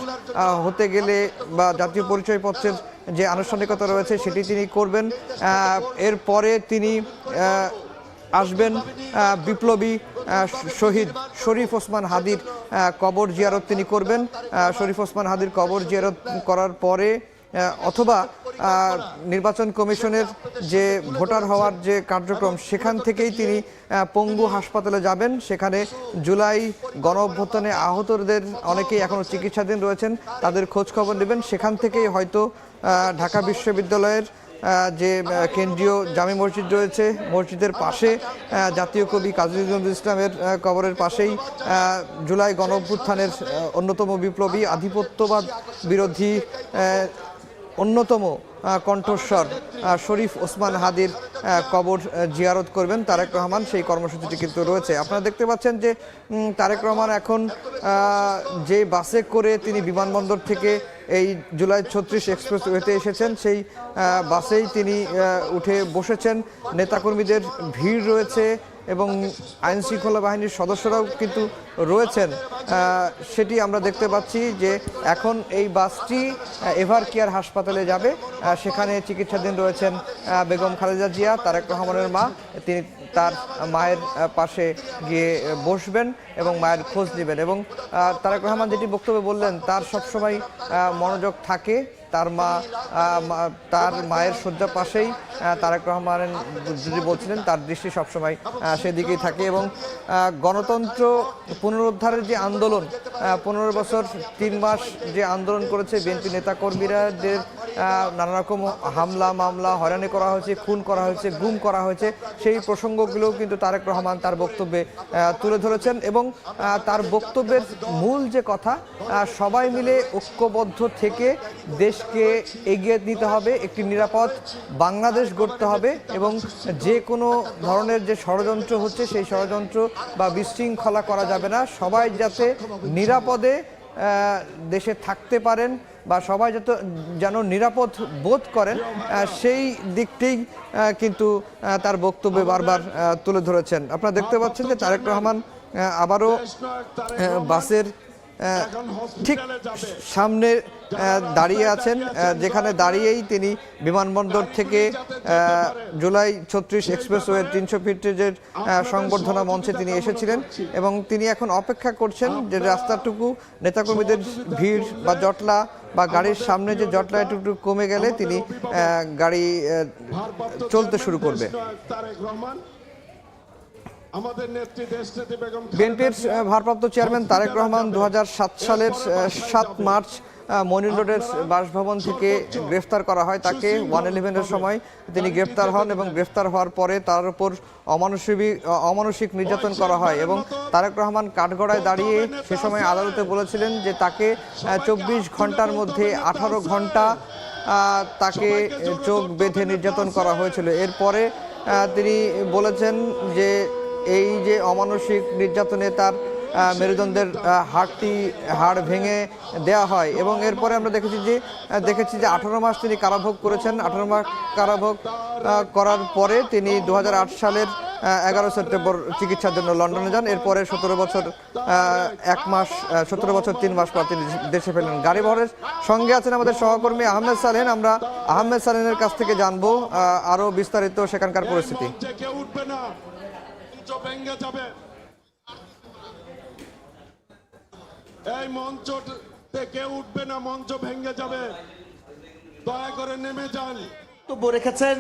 হতে গেলে বা জাতীয় পরিচয়পত্রের যে আনুষ্ঠানিকতা রয়েছে সেটি তিনি করবেন। এরপরে তিনি আসবেন বিপ্লবী শহীদ শরীফ ওসমান হাদির কবর জিয়ারত তিনি করবেন। শরীফ ওসমান হাদির কবর জিয়ারত করার পরে অথবা নির্বাচন কমিশনের যে ভোটার হওয়ার যে কার্যক্রম সেখান থেকেই তিনি পঙ্গু হাসপাতালে যাবেন। সেখানে জুলাই গণ অভ্যুত্থানে আহতদের অনেকেই এখনও চিকিৎসাধীন রয়েছেন, তাদের খোঁজ খবর নেবেন। সেখান থেকেই হয়তো ঢাকা বিশ্ববিদ্যালয়ের যে কেন্দ্রীয় জামে মসজিদ রয়েছে, মসজিদের পাশে জাতীয় কবি কাজী নজরুল ইসলামের কবরের পাশেই জুলাই গণ অভ্যুত্থানের অন্যতম বিপ্লবী, আধিপত্যবাদ বিরোধী অন্যতম কণ্ঠস্বর শরীফ ওসমান হাদির কবর জিয়ারত করবেন তারেক রহমান। সেই কর্মসূচিটি কিন্তু রয়েছে। আপনারা দেখতে পাচ্ছেন যে তারেক রহমান এখন যে বাসে করে তিনি বিমানবন্দর থেকে এই জুলাই 36 এক্সপ্রেসওয়েতে এসেছেন, সেই বাসেই তিনি উঠে বসেছেন। নেতাকর্মীদের ভিড় রয়েছে এবং আইন শৃঙ্খলা বাহিনীর সদস্যরাও কিন্তু রয়েছেন। সেটি আমরা দেখতে পাচ্ছি যে এখন এই বাসটি এভার কেয়ার হাসপাতালে যাবে। সেখানে চিকিৎসাধীন রয়েছেন বেগম খালেদা জিয়া, তারেক রহমানের মা। তিনি তার মায়ের পাশে গিয়ে বসবেন এবং মায়ের খোঁজ নেবেন। এবং তারেক রহমান যেটি বক্তব্যে বললেন, তার সবসময় মনোযোগ থাকে তার তার মায়ের শয্যা পাশেই তারেক রহমান যদি বলছিলেন, তার দৃষ্টি সবসময় সেদিকেই থাকে। এবং গণতন্ত্র পুনরুদ্ধারের যে আন্দোলন, 15 বছর 3 মাস যে আন্দোলন করেছে বিএনপি নেতাকর্মীরা, যে নানা রকম হামলা মামলা, হয়রানি করা হয়েছে, খুন করা হয়েছে, গুম করা হয়েছে, সেই প্রসঙ্গগুলোও কিন্তু তারেক রহমান তার বক্তব্যে তুলে ধরেছেন। এবং তার বক্তব্যের মূল যে কথা, সবাই মিলে ঐক্যবদ্ধ থেকে দেশকে এগিয়ে নিতে হবে, একটি নিরাপদ বাংলাদেশ গড়তে হবে এবং যে কোনো ধরনের যে ষড়যন্ত্র হচ্ছে সেই ষড়যন্ত্র বা বিশৃঙ্খলা করা যাবে না। সবাই যাতে নিরাপদে দেশে থাকতে পারেন বা সবাই যেন নিরাপদ বোধ করেন, সেই দিকটি কিন্তু তার বক্তব্যে বারবার তুলে ধরেছেন। আপনারা দেখতে পাচ্ছেন যে তারেক রহমান আবারও বাসের ঠিক সামনে দাঁড়িয়ে আছেন, যেখানে দাঁড়িয়েই তিনি বিমানবন্দর থেকে জুলাই 36 এক্সপ্রেসওয়ে 300 ফিটের সংবর্ধনা মঞ্চে তিনি এসেছিলেন এবং তিনি এখন অপেক্ষা করছেন যে রাস্তাটুকু নেতাকর্মীদের ভিড় বা জটলা বা গাড়ির সামনে যে জটলা একটু কমে গেলে তিনি গাড়ি চলতে শুরু করবে। বিএনপির ভারপ্রাপ্ত চেয়ারম্যান তারেক রহমান 2007 সালের 7 মার্চ মনির রোডের বাসভবন থেকে গ্রেফতার করা হয়। তাকে 111-এর সময় তিনি গ্রেফতার হন এবং গ্রেফতার হওয়ার পরে তার উপর অমানসিক নির্যাতন করা হয় এবং তারেক রহমান কাঠগড়ায় দাঁড়িয়ে সে সময় আদালতে বলেছিলেন যে তাকে 24 ঘন্টার মধ্যে 18 ঘন্টা তাকে চোখ বেঁধে নির্যাতন করা হয়েছিল। এরপরে তিনি বলেছেন যে এই যে অমানসিক নির্যাতনে তার মেরুদণ্ডের হাড় ভেঙে দেওয়া হয় এবং এরপরে আমরা দেখেছি যে 18 মাস তিনি কারাভোগ করেছেন। 18 মাস কারাভোগ করার পরে তিনি 2008 সালের 11 সেপ্টেম্বর চিকিৎসার জন্য লন্ডনে যান। এরপরে 17 বছর 3 মাস পর তিনি দেশে ফেলেন। গাড়িবহরের সঙ্গে আছেন আমাদের সহকর্মী আহমেদ সালেন। আমরা আহমেদ সালেনের কাছ থেকে জানবো আরো বিস্তারিত সেখানকার পরিস্থিতি। এই মঞ্চ থেকে উঠবে না, মঞ্চ ভেঙে যাবে, দয়া করে নেমে যান। বক্তব্য রেখেছেন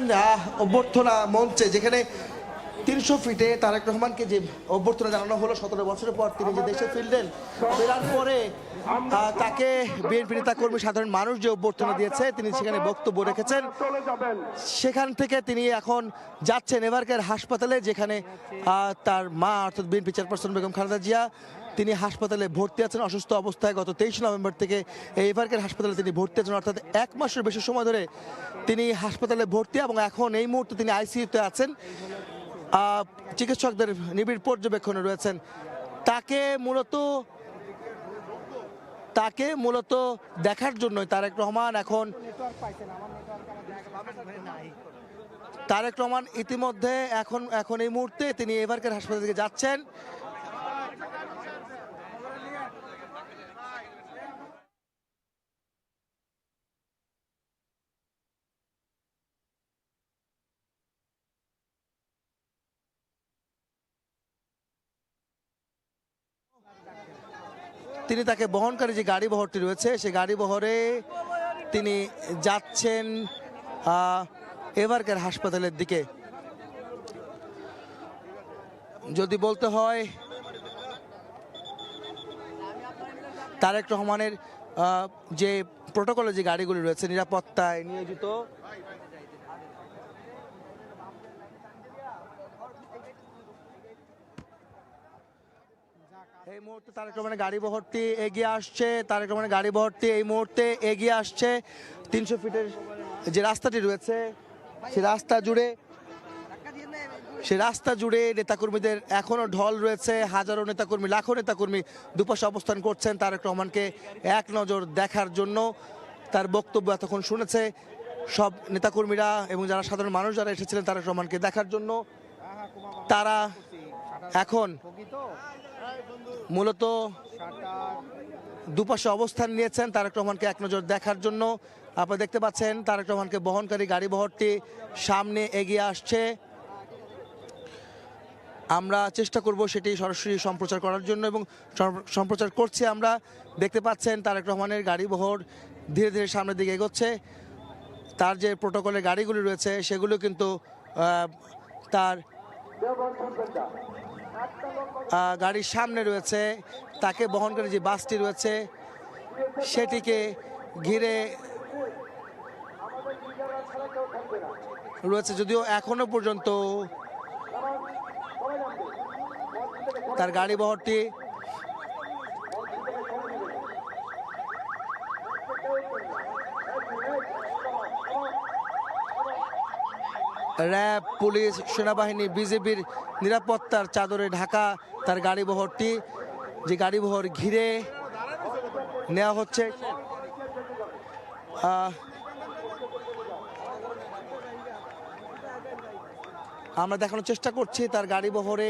অভ্যর্থনা মঞ্চে, যেখানে 300 ফিটে তারেক রহমানকে যে অভ্যর্থনা জানানো হলো 17 বছরের পর তিনি যে দেশে ফিরলেন, ফেরার পরে তাকে বিএনপি নেতা কর্মী সাধারণ মানুষ যে অভ্যর্থনা দিয়েছে তিনি সেখানে বক্তব্য রেখেছেন। সেখান থেকে তিনি এখন যাচ্ছেন এভারকেয়ার হাসপাতালে, যেখানে তার মা অর্থাৎ বিএনপি চেয়ারপারসন বেগম খালেদা জিয়া তিনি হাসপাতালে ভর্তি আছেন অসুস্থ অবস্থায়। গত 23 নভেম্বর থেকে এই এভারকেয়ার হাসপাতালে তিনি ভর্তি আছেন, অর্থাৎ 1 মাসের বেশি সময় ধরে তিনি হাসপাতালে ভর্তি এবং এখন এই মুহূর্তে তিনি আইসিইউতে আছেন। চিকিৎসকদের নিবিড় পর্যবেক্ষণে রয়েছেন। তাকে মূলত দেখার জন্যই তারেক রহমান এখন তারেক রহমান ইতিমধ্যে এখন এই মুহূর্তে তিনি এভারকেয়ার হাসপাতাল থেকে যাচ্ছেন। তিনি তাকে বহনকারী যে গাড়ি বহরটি রয়েছে সেই গাড়ি বহরে তিনি যাচ্ছেন এভারকেয়ার হাসপাতালের দিকে। যদি বলতে হয় তারেক রহমানের যে প্রোটোকলে যে গাড়িগুলি রয়েছে নিরাপত্তায় নিয়োজিত, এই মুহূর্তে তারেক রহমানের গাড়ি বহরটি এগিয়ে আসছে। তারেক রহমানের গাড়ি বহরটি এই মুহূর্তে এগিয়ে আসছে 300 ফিটের যে রাস্তাটি রয়েছে সে রাস্তা জুড়ে নেতাকর্মীদের এখনো ঢল রয়েছে। হাজারো নেতাকর্মী, লাখো নেতাকর্মী দুপাশে অবস্থান করছেন তারেক রহমানকে এক নজর দেখার জন্য। তার বক্তব্য এতক্ষণ শুনেছে সব নেতাকর্মীরা এবং যারা সাধারণ মানুষ যারা এসেছিলেন তারেক রহমানকে দেখার জন্য, তারা এখন মূলত দুপাশে অবস্থান নিয়েছেন তারেক রহমানকে এক নজর দেখার জন্য। আপনারা দেখতে পাচ্ছেন তারেক রহমানকে বহনকারী গাড়ি বহরটি সামনে এগিয়ে আসছে। আমরা চেষ্টা করব সেটি সরাসরি সম্প্রচার করার জন্য এবং সম্প্রচার করছি। আমরা দেখতে পাচ্ছেন তারেক রহমানের গাড়ি বহর ধীরে ধীরে সামনের দিকে এগোচ্ছে। তার যে প্রোটোকলের গাড়িগুলি রয়েছে সেগুলো কিন্তু তার গাড়ির সামনে রয়েছে। তাকে বহনকারী যে বাসটি রয়েছে সেটিকে ঘিরে রয়েছে, যদিও এখনো পর্যন্ত তার গাড়ি বহরটি র্যাব, পুলিশ, সেনাবাহিনী, বিজেপির নিরাপত্তার চাদরে ঢাকা তার গাড়ি বহরটি, যে গাড়ি বহর ঘিরে নেওয়া হচ্ছে। আমরা দেখানোর চেষ্টা করছি তার গাড়ি বহরে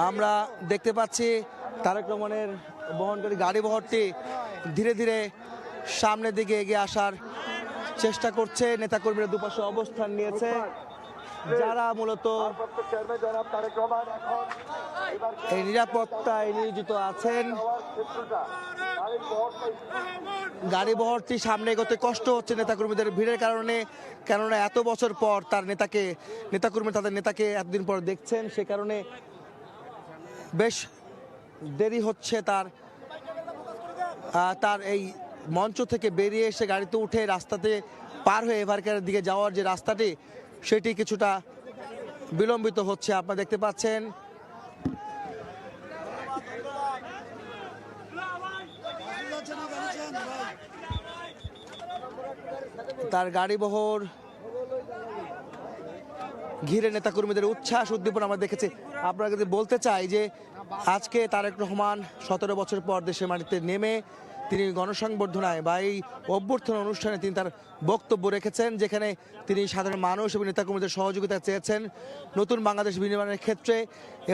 আমরা দেখতে পাচ্ছি তারেক রহমানের বহনকারী গাড়ি বহরটি ধীরে ধীরে সামনের দিকে এগিয়ে আসার চেষ্টা করছে। নেতাকর্মীরা দুপাশে অবস্থান নিয়েছে, যারা মূলত এই নিরাপত্তায় নিয়োজিত আছেন। গাড়ি বহরটি সামনে এগোতে কষ্ট হচ্ছে নেতাকর্মীদের ভিড়ের কারণে, কেননা এত বছর পর তার নেতাকর্মী তাদের নেতাকে এতদিন পর দেখছেন, সে কারণে বেশ দেরি হচ্ছে তার এই মঞ্চ থেকে বেরিয়ে এসে গাড়িতে উঠে রাস্তাতে পার হয়ে এভারকেয়ারের দিকে যাওয়ার যে রাস্তাটি সেটি কিছুটা বিলম্বিত হচ্ছে। আপনারা দেখতে পাচ্ছেন তার গাড়ি বহর ঘিরে নেতাকর্মীদের উচ্ছ্বাস উদ্দীপনা আমরা দেখেছি। আপনাকে বলতে চাই যে আজকে তারেক রহমান 17 বছর পর দেশের মাটিতে নেমে তিনি গণসংবর্ধনায় বা এই অভ্যর্থনা অনুষ্ঠানে তিনি তার বক্তব্য রেখেছেন, যেখানে তিনি সাধারণ মানুষ এবং নেতাকর্মীদের সহযোগিতা চেয়েছেন নতুন বাংলাদেশ বিনির্মাণের ক্ষেত্রে,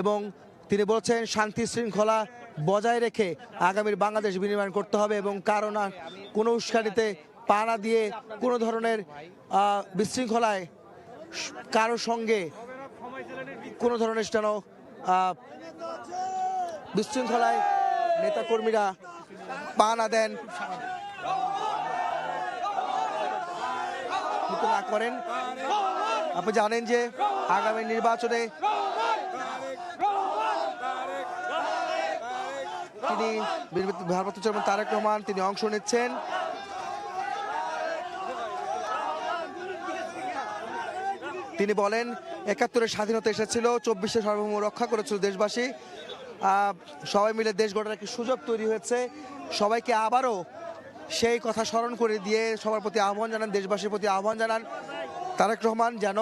এবং তিনি বলছেন শান্তি শৃঙ্খলা বজায় রেখে আগামীর বাংলাদেশ বিনির্মাণ করতে হবে এবং কারণ কোনো উস্কানিতে পা না দিয়ে কোনো ধরনের বিশৃঙ্খলায় কারো সঙ্গে কোনো ধরনের যেন বিশৃঙ্খলায় নেতাকর্মীরা পা না দেন, না করেন। আপনি জানেন যে আগামী নির্বাচনে তিনি ভারপ্রাপ্ত চেয়ারম্যান তারেক রহমান তিনি অংশ নিচ্ছেন। তিনি বলেন ৭১-এর স্বাধীনতা এসেছিল, ২৪-এ সার্বভৌম রক্ষা করেছিল দেশবাসী, সবাই মিলে দেশ গড়ার একটি সুযোগ তৈরি হয়েছে। সবাইকে আবারও সেই কথা স্মরণ করে দিয়ে সবার প্রতি আহ্বান জানান, দেশবাসীর প্রতি আহ্বান জানান তারেক রহমান যেন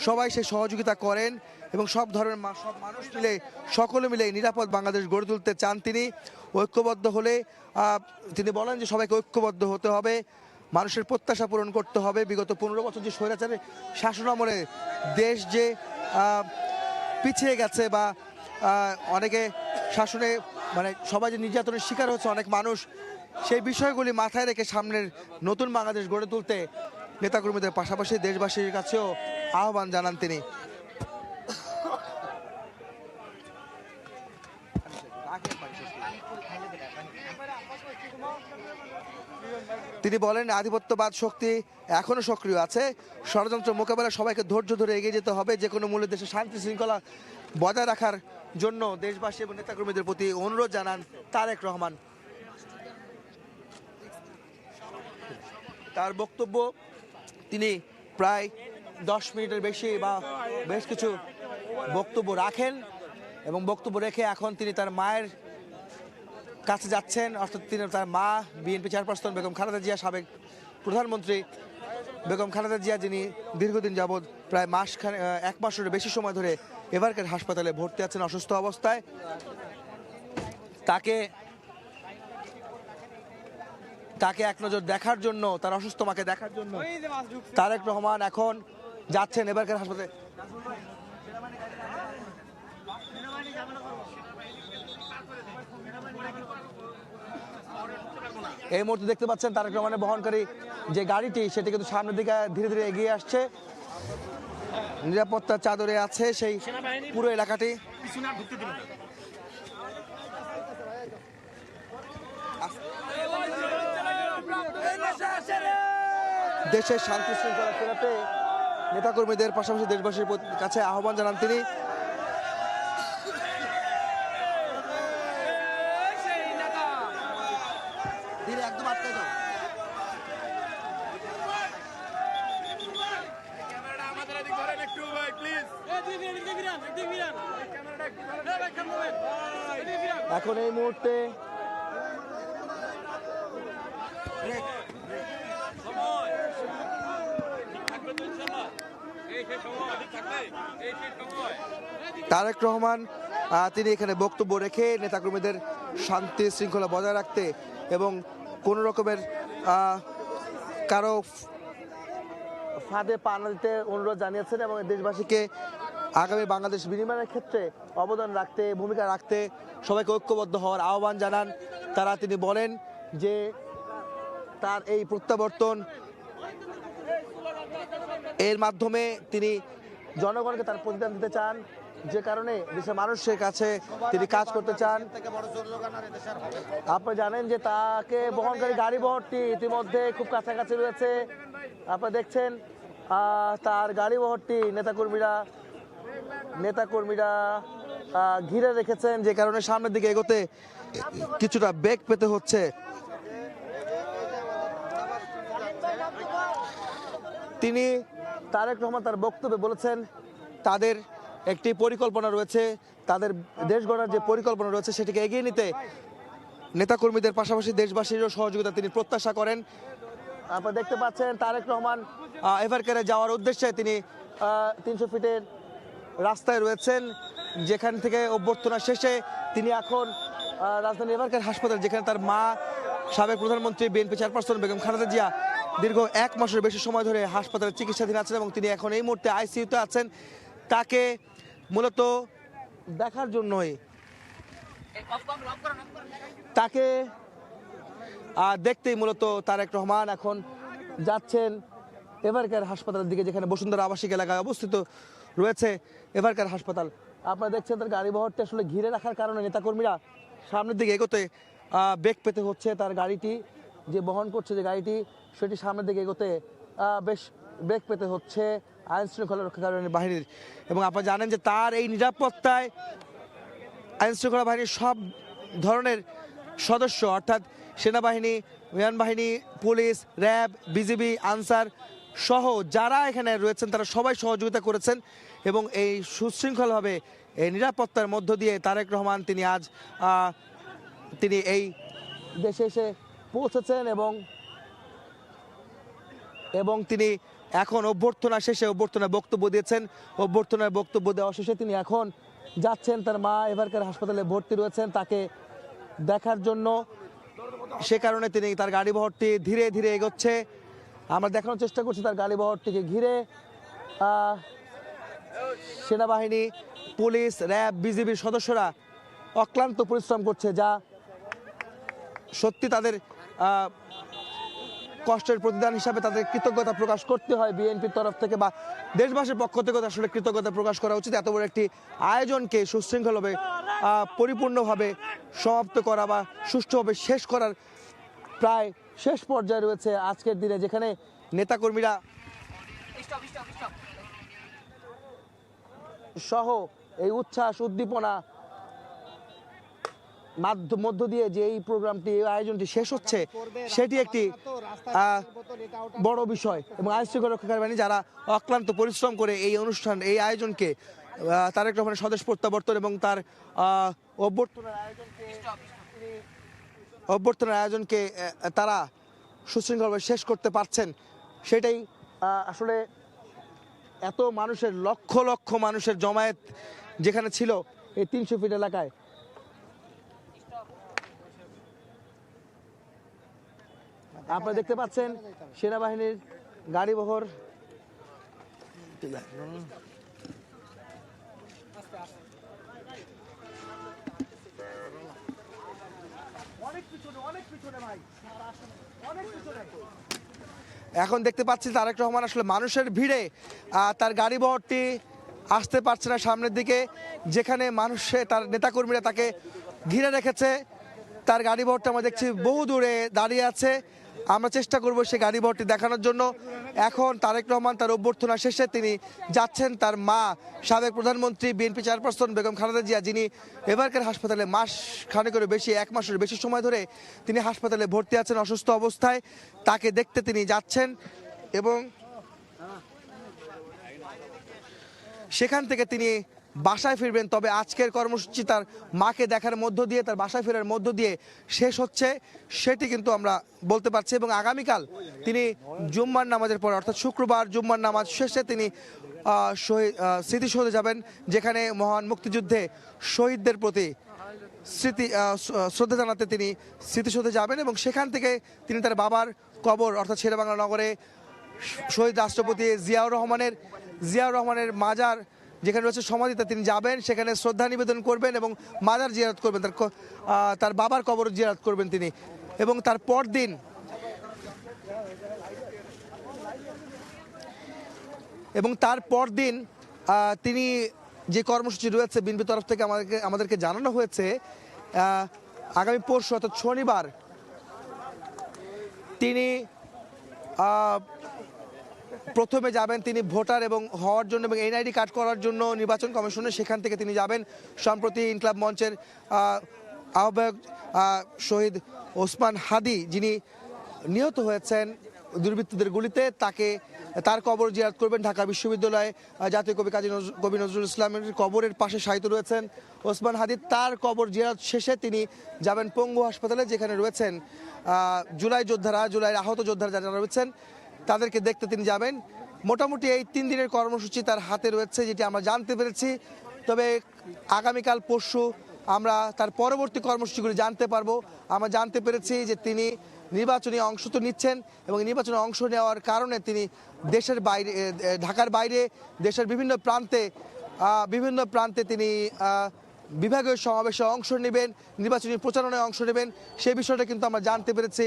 সবাই সেই সহযোগিতা করেন এবং সব ধরনের সব মানুষ মিলে সকলে মিলে নিরাপদ বাংলাদেশ গড়ে তুলতে চান তিনি। ঐক্যবদ্ধ হলে তিনি বলেন যে সবাইকে ঐক্যবদ্ধ হতে হবে, মানুষের প্রত্যাশা পূরণ করতে হবে। বিগত 15 বছর যে স্বৈরাচারের শাসন আমলে দেশ যে পিছিয়ে গেছে বা অনেকে শাসনে মানে সবাই যে নির্যাতনের শিকার হচ্ছে অনেক মানুষ, সেই বিষয়গুলি মাথায় রেখে সামনের নতুন বাংলাদেশ গড়ে তুলতে নেতাকর্মীদের পাশাপাশি দেশবাসীর কাছেও আহ্বান জানান তিনি। তিনি বলেন আধিপত্যবাদ শক্তি এখনো সক্রিয় আছে, ষড়যন্ত্র মোকাবেলা সবাইকে ধৈর্য ধরে এগিয়ে যেতে হবে। যে কোনো মূল্যে দেশে শান্তি শৃঙ্খলা বজায় রাখার জন্য দেশবাসী এবং নেতাকর্মীদের প্রতি অনুরোধ জানান তারেক রহমান। তার বক্তব্য তিনি প্রায় 10 মিনিটের বেশি বা বেশ কিছু বক্তব্য রাখেন এবং বক্তব্য রেখে এখন তিনি তার মায়ের কাছে যাচ্ছেন, অর্থাৎ তিনি তার মা বিএনপি চেয়ারপারসন বেগম খালেদা জিয়া, সাবেক প্রধানমন্ত্রী বেগম খালেদা জিয়া, যিনি দীর্ঘদিন যাবৎ প্রায় এক মাসের বেশি সময় ধরে এভারকেয়ার হাসপাতালে ভর্তি আছেন অসুস্থ অবস্থায়। তাকে এক নজর দেখার জন্য, তার অসুস্থ মাকে দেখার জন্য তারেক রহমান এখন যাচ্ছেন এভারকেয়ার হাসপাতালে। এই মুহূর্তে দেখতে পাচ্ছেন তারেক রহমানের বহনকারী যে গাড়িটি, সেটি কিন্তু সামনের দিকে ধীরে ধীরে এগিয়ে আসছে। নিরাপত্তার চাদরে আছে সেই পুরো এলাকাটি। দেশের শান্তি শৃঙ্খলা ফেরাতে নেতাকর্মীদের পাশাপাশি দেশবাসীর কাছে আহ্বান জানান তিনি। একদম আটকে যাও। এখন এই মুহূর্তে তারেক রহমান তিনি এখানে বক্তব্য রেখে নেতাকর্মীদের শান্তি শৃঙ্খলা বজায় রাখতে এবং কোনো রকমের কারো ফাঁদে পা না দিতে অনুরোধ জানিয়েছেন এবং দেশবাসীকে আগামী বাংলাদেশ বিনির্মাণের ক্ষেত্রে অবদান রাখতে, ভূমিকা রাখতে সবাইকে ঐক্যবদ্ধ হওয়ার আহ্বান জানান তারা। তিনি বলেন যে তার এই প্রত্যাবর্তন এর মাধ্যমে তিনি জনগণকে তার প্রতিদান দিতে চান, যে কারণে দেশের মানুষের কাছে তিনি কাজ করতে চান। আপনারা জানেন যে তাকে বহনকারী গাড়ি বহরটি ইতিমধ্যে খুব কাছাকাছি রয়েছে। আপনারা দেখছেন তার গাড়ি বহরটি নেতাকর্মীরা ঘিরে রেখেছেন, যে কারণে সামনের দিকে এগোতে কিছুটা বেগ পেতে হচ্ছে। তিনি তারেক রহমান তার বক্তব্যে বলেছেন তাদের একটি পরিকল্পনা রয়েছে, তাদের দেশ গড়ার যে পরিকল্পনা রয়েছে সেটিকে এগিয়ে নিতে নেতাকর্মীদের পাশাপাশি দেশবাসীরও সহযোগিতা তিনি প্রত্যাশা করেন। আপনারা দেখতে পাচ্ছেন তারেক রহমান এভারকেয়ারে যাওয়ার উদ্দেশ্যে তিনি 300 ফিটের রাস্তায় রয়েছেন, যেখান থেকে অভ্যর্থনা শেষে তিনি এখন রাজধানী এভারকেয়ার হাসপাতাল, যেখানে তার মা সাবেক প্রধানমন্ত্রী বিএনপি চেয়ারপারসন বেগম খালেদা জিয়া দীর্ঘ 1 মাসের বেশি সময় ধরে হাসপাতালে চিকিৎসাধীন আছেন এবং তিনি এখন এই মুহূর্তে আইসিইউতে আছেন। তাকে মূলত দেখার জন্যই, তাকে দেখতেই মূলত তারেক রহমান এখন যাচ্ছেন এভারকেয়ার হাসপাতালের দিকে, যেখানে বসুন্ধরা আবাসিক এলাকায় অবস্থিত রয়েছে এভারকেয়ার হাসপাতাল। আপনারা দেখছেন তার গাড়ি বহরটি আসলে ঘিরে রাখার কারণে নেতাকর্মীরা সামনের দিকে এগোতে বেগ পেতে হচ্ছে। তার গাড়িটি যে বহন করছে যে গাড়িটি, সেটি সামনের দিকে এগোতে বেশ বেগ পেতে হচ্ছে আইন শৃঙ্খলা রক্ষাকারী বাহিনীর। এবং আপনারা জানেন যে তার এই নিরাপত্তায় আইন শৃঙ্খলা বাহিনীর সব ধরনের সদস্য, অর্থাৎ সেনাবাহিনী, বিমান বাহিনী, পুলিশ, র্যাব, বিজিবি, আনসার সহ যারা এখানে রয়েছেন তারা সবাই সহযোগিতা করেছেন এবং এই সুশৃঙ্খলভাবে এই নিরাপত্তার মধ্য দিয়ে তারেক রহমান তিনি আজ তিনি এই দেশে এসে পৌঁছেছেন এবং তিনি এখন অভ্যর্থনা শেষে অভ্যর্থনায় বক্তব্য দিয়েছেন। অভ্যর্থনায় বক্তব্য দেওয়া শেষে তিনি এখন যাচ্ছেন, তার মা এভারকেয়ার হাসপাতালে ভর্তি রয়েছেন, তাকে দেখার জন্য, সে কারণে তিনি তার গাড়ি বহরটি ধীরে ধীরে এগোচ্ছে। আমরা দেখানোর চেষ্টা করছি তার গাড়ি বহরটিকে ঘিরে সেনাবাহিনী, পুলিশ, র্যাব, বিজিবির সদস্যরা অক্লান্ত পরিশ্রম করছে, যা সত্যি তাদের কষ্টের প্রতিদান হিসাবে তাদের কৃতজ্ঞতা প্রকাশ করতে হয় বিএনপির তরফ থেকে, বা দেশবাসীর পক্ষ থেকে আসলে কৃতজ্ঞতা প্রকাশ করা উচিত। এত বড় একটি আয়োজনকে সুশৃঙ্খলভাবে পরিপূর্ণভাবে সমাপ্ত করা বা সুষ্ঠুভাবে শেষ করার প্রায় শেষ পর্যায়ে রয়েছে আজকের দিনে, যেখানে নেতাকর্মীরা সহ এই উচ্ছ্বাস উদ্দীপনা মধ্য দিয়ে যে এই প্রোগ্রামটি, এই আয়োজনটি শেষ হচ্ছে, সেটি একটি বড় বিষয়। এবং আইন শৃঙ্খলা রক্ষাকারী বাহিনী যারা অক্লান্ত পরিশ্রম করে এই অনুষ্ঠান, এই আয়োজনকে, তারেক রহমানের স্বদেশ প্রত্যাবর্তন এবং তার অভ্যর্থনার আয়োজনকে তারা সুশৃঙ্খলভাবে শেষ করতে পারছেন, সেটাই আসলে এত মানুষের, লক্ষ লক্ষ মানুষের জমায়েত যেখানে ছিল এই 300 ফিট এলাকায়। আপনারা দেখতে পাচ্ছেন সেনাবাহিনীর গাড়ি বহর এখন দেখতে পাচ্ছি তারেক রহমান আসলে মানুষের ভিড়ে তার গাড়ি বহরটি আসতে পারছে না সামনের দিকে, যেখানে তার নেতাকর্মীরা তাকে ঘিরে রেখেছে। তার গাড়ি বহরটা আমরা দেখছি বহু দূরে দাঁড়িয়ে আছে। আমরা চেষ্টা করব সেই গাড়ি বহরটি দেখানোর জন্য। এখন তারেক রহমান তার অভ্যর্থনা শেষে তিনি যাচ্ছেন তার মা, সাবেক প্রধানমন্ত্রী, বিএনপি চেয়ারপারসন বেগম খালেদা জিয়া, যিনি এভারকেয়ার হাসপাতালে মাস খানেকেরও বেশি, 1 মাসের বেশি সময় ধরে তিনি হাসপাতালে ভর্তি আছেন অসুস্থ অবস্থায়। তাকে দেখতে তিনি যাচ্ছেন এবং সেখান থেকে তিনি বাসায় ফিরবেন। তবে আজকের কর্মসূচি তার মাকে দেখার মধ্য দিয়ে, তার বাসায় ফেরার মধ্য দিয়ে শেষ হচ্ছে, সেটি কিন্তু আমরা বলতে পারছি। এবং আগামীকাল তিনি জুম্মার নামাজের পর, অর্থাৎ শুক্রবার জুম্মার নামাজ শেষে তিনি স্মৃতিসৌধে যাবেন, যেখানে মহান মুক্তিযুদ্ধে শহীদদের প্রতি শ্রদ্ধা জানাতে তিনি স্মৃতিসৌধে যাবেন। এবং সেখান থেকে তিনি তার বাবার কবর, অর্থাৎ শেরেবাংলা নগরে শহীদ রাষ্ট্রপতি জিয়াউর রহমানের মাজার যেখানে রয়েছে সমাধিতে তিনি যাবেন, সেখানে শ্রদ্ধা নিবেদন করবেন এবং মাজার জিয়ারত করবেন, তার বাবার কবর জিয়ারত করবেন তিনি। এবং তার পরদিন তিনি যে কর্মসূচি রয়েছে বিএনপির তরফ থেকে আমাদেরকে জানানো হয়েছে, আগামী পরশু অর্থাৎ শনিবার তিনি প্রথমে যাবেন তিনি ভোটার এবং হওয়ার জন্য এবং এনআইডি কার্ড করার জন্য নির্বাচন কমিশনে। সেখান থেকে তিনি যাবেন সম্প্রতি ইনকলাব মঞ্চের আহ্বায়ক শহীদ ওসমান হাদি, যিনি নিহত হয়েছেন দুর্বৃত্তদের গুলিতে, তার কবর জিয়ারত করবেন। ঢাকা বিশ্ববিদ্যালয়ে জাতীয় কবি কবি নজরুল ইসলামের কবরের পাশে শায়িত রয়েছেন ওসমান হাদি। তার কবর জিয়ারত শেষে তিনি যাবেন পঙ্গু হাসপাতালে, যেখানে রয়েছেন জুলাইয়ের আহত যোদ্ধারা যারা রয়েছেন, তাদেরকে দেখতে তিনি যাবেন। মোটামুটি এই 3 দিনের কর্মসূচি তার হাতে রয়েছে, যেটি আমরা জানতে পেরেছি। তবে আগামীকাল পরশু আমরা তার পরবর্তী কর্মসূচিগুলি জানতে পারবো। আমরা জানতে পেরেছি যে তিনি নির্বাচনী অংশ তো নিচ্ছেন এবং নির্বাচনে অংশ নেওয়ার কারণে তিনি দেশের বাইরে, ঢাকার বাইরে দেশের বিভিন্ন প্রান্তে তিনি বিভাগীয় সমাবেশে অংশ নেবেন, নির্বাচনী প্রচারণায় অংশ নেবেন, সেই বিষয়টা কিন্তু আমরা জানতে পেরেছি।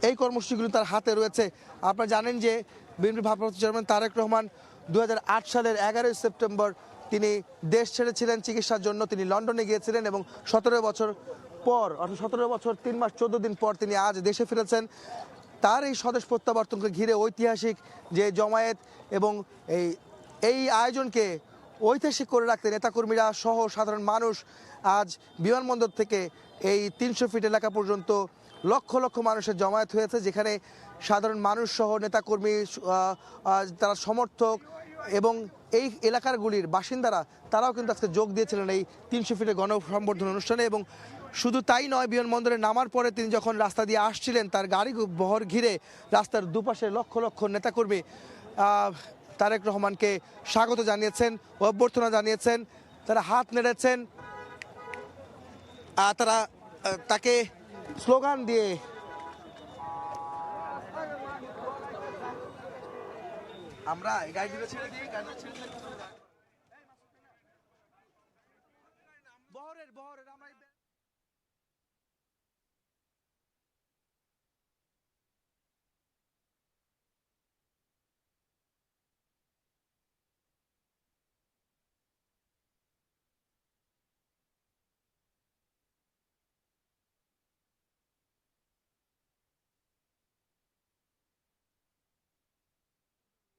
এই কর্মসূচিগুলো তার হাতে রয়েছে। আপনারা জানেন যে বিএনপি ভারপ্রাপ্ত চেয়ারম্যান তারেক রহমান 2008 সালের 11 সেপ্টেম্বর তিনি দেশ ছেড়েছিলেন চিকিৎসার জন্য। তিনি লন্ডনে গিয়েছিলেন এবং 17 বছর পর, অর্থাৎ 17 বছর 3 মাস 14 দিন পর তিনি আজ দেশে ফিরেছেন। তার এই স্বদেশ প্রত্যাবর্তনকে ঘিরে ঐতিহাসিক যে জমায়েত এবং এই আয়োজনকে ঐতিহাসিক করে রাখতে নেতাকর্মীরা সহ সাধারণ মানুষ আজ বিমানবন্দর থেকে এই 300 ফিট এলাকা পর্যন্ত লক্ষ লক্ষ মানুষের জমায়েত হয়েছে, যেখানে সাধারণ মানুষ সহ নেতাকর্মী, তারা সমর্থক এবং এই এলাকারগুলির বাসিন্দারা তারাও কিন্তু আজকে যোগ দিয়েছিলেন এই 300 ফিটের গণসংবর্ধনা অনুষ্ঠানে। এবং শুধু তাই নয়, বিমানবন্দরে নামার পরে তিনি যখন রাস্তা দিয়ে আসছিলেন, তার গাড়ি বহর ঘিরে রাস্তার দুপাশে লক্ষ লক্ষ নেতাকর্মী তারেক রহমানকে স্বাগত জানিয়েছেন, অভ্যর্থনা জানিয়েছেন, তারা হাত নেড়েছেন, তারা তাকে স্লোগান দিয়ে আমরা গাড়িটা ছেড়ে দিই, গাড়িটা ছেড়ে দিই। বহরের আমরা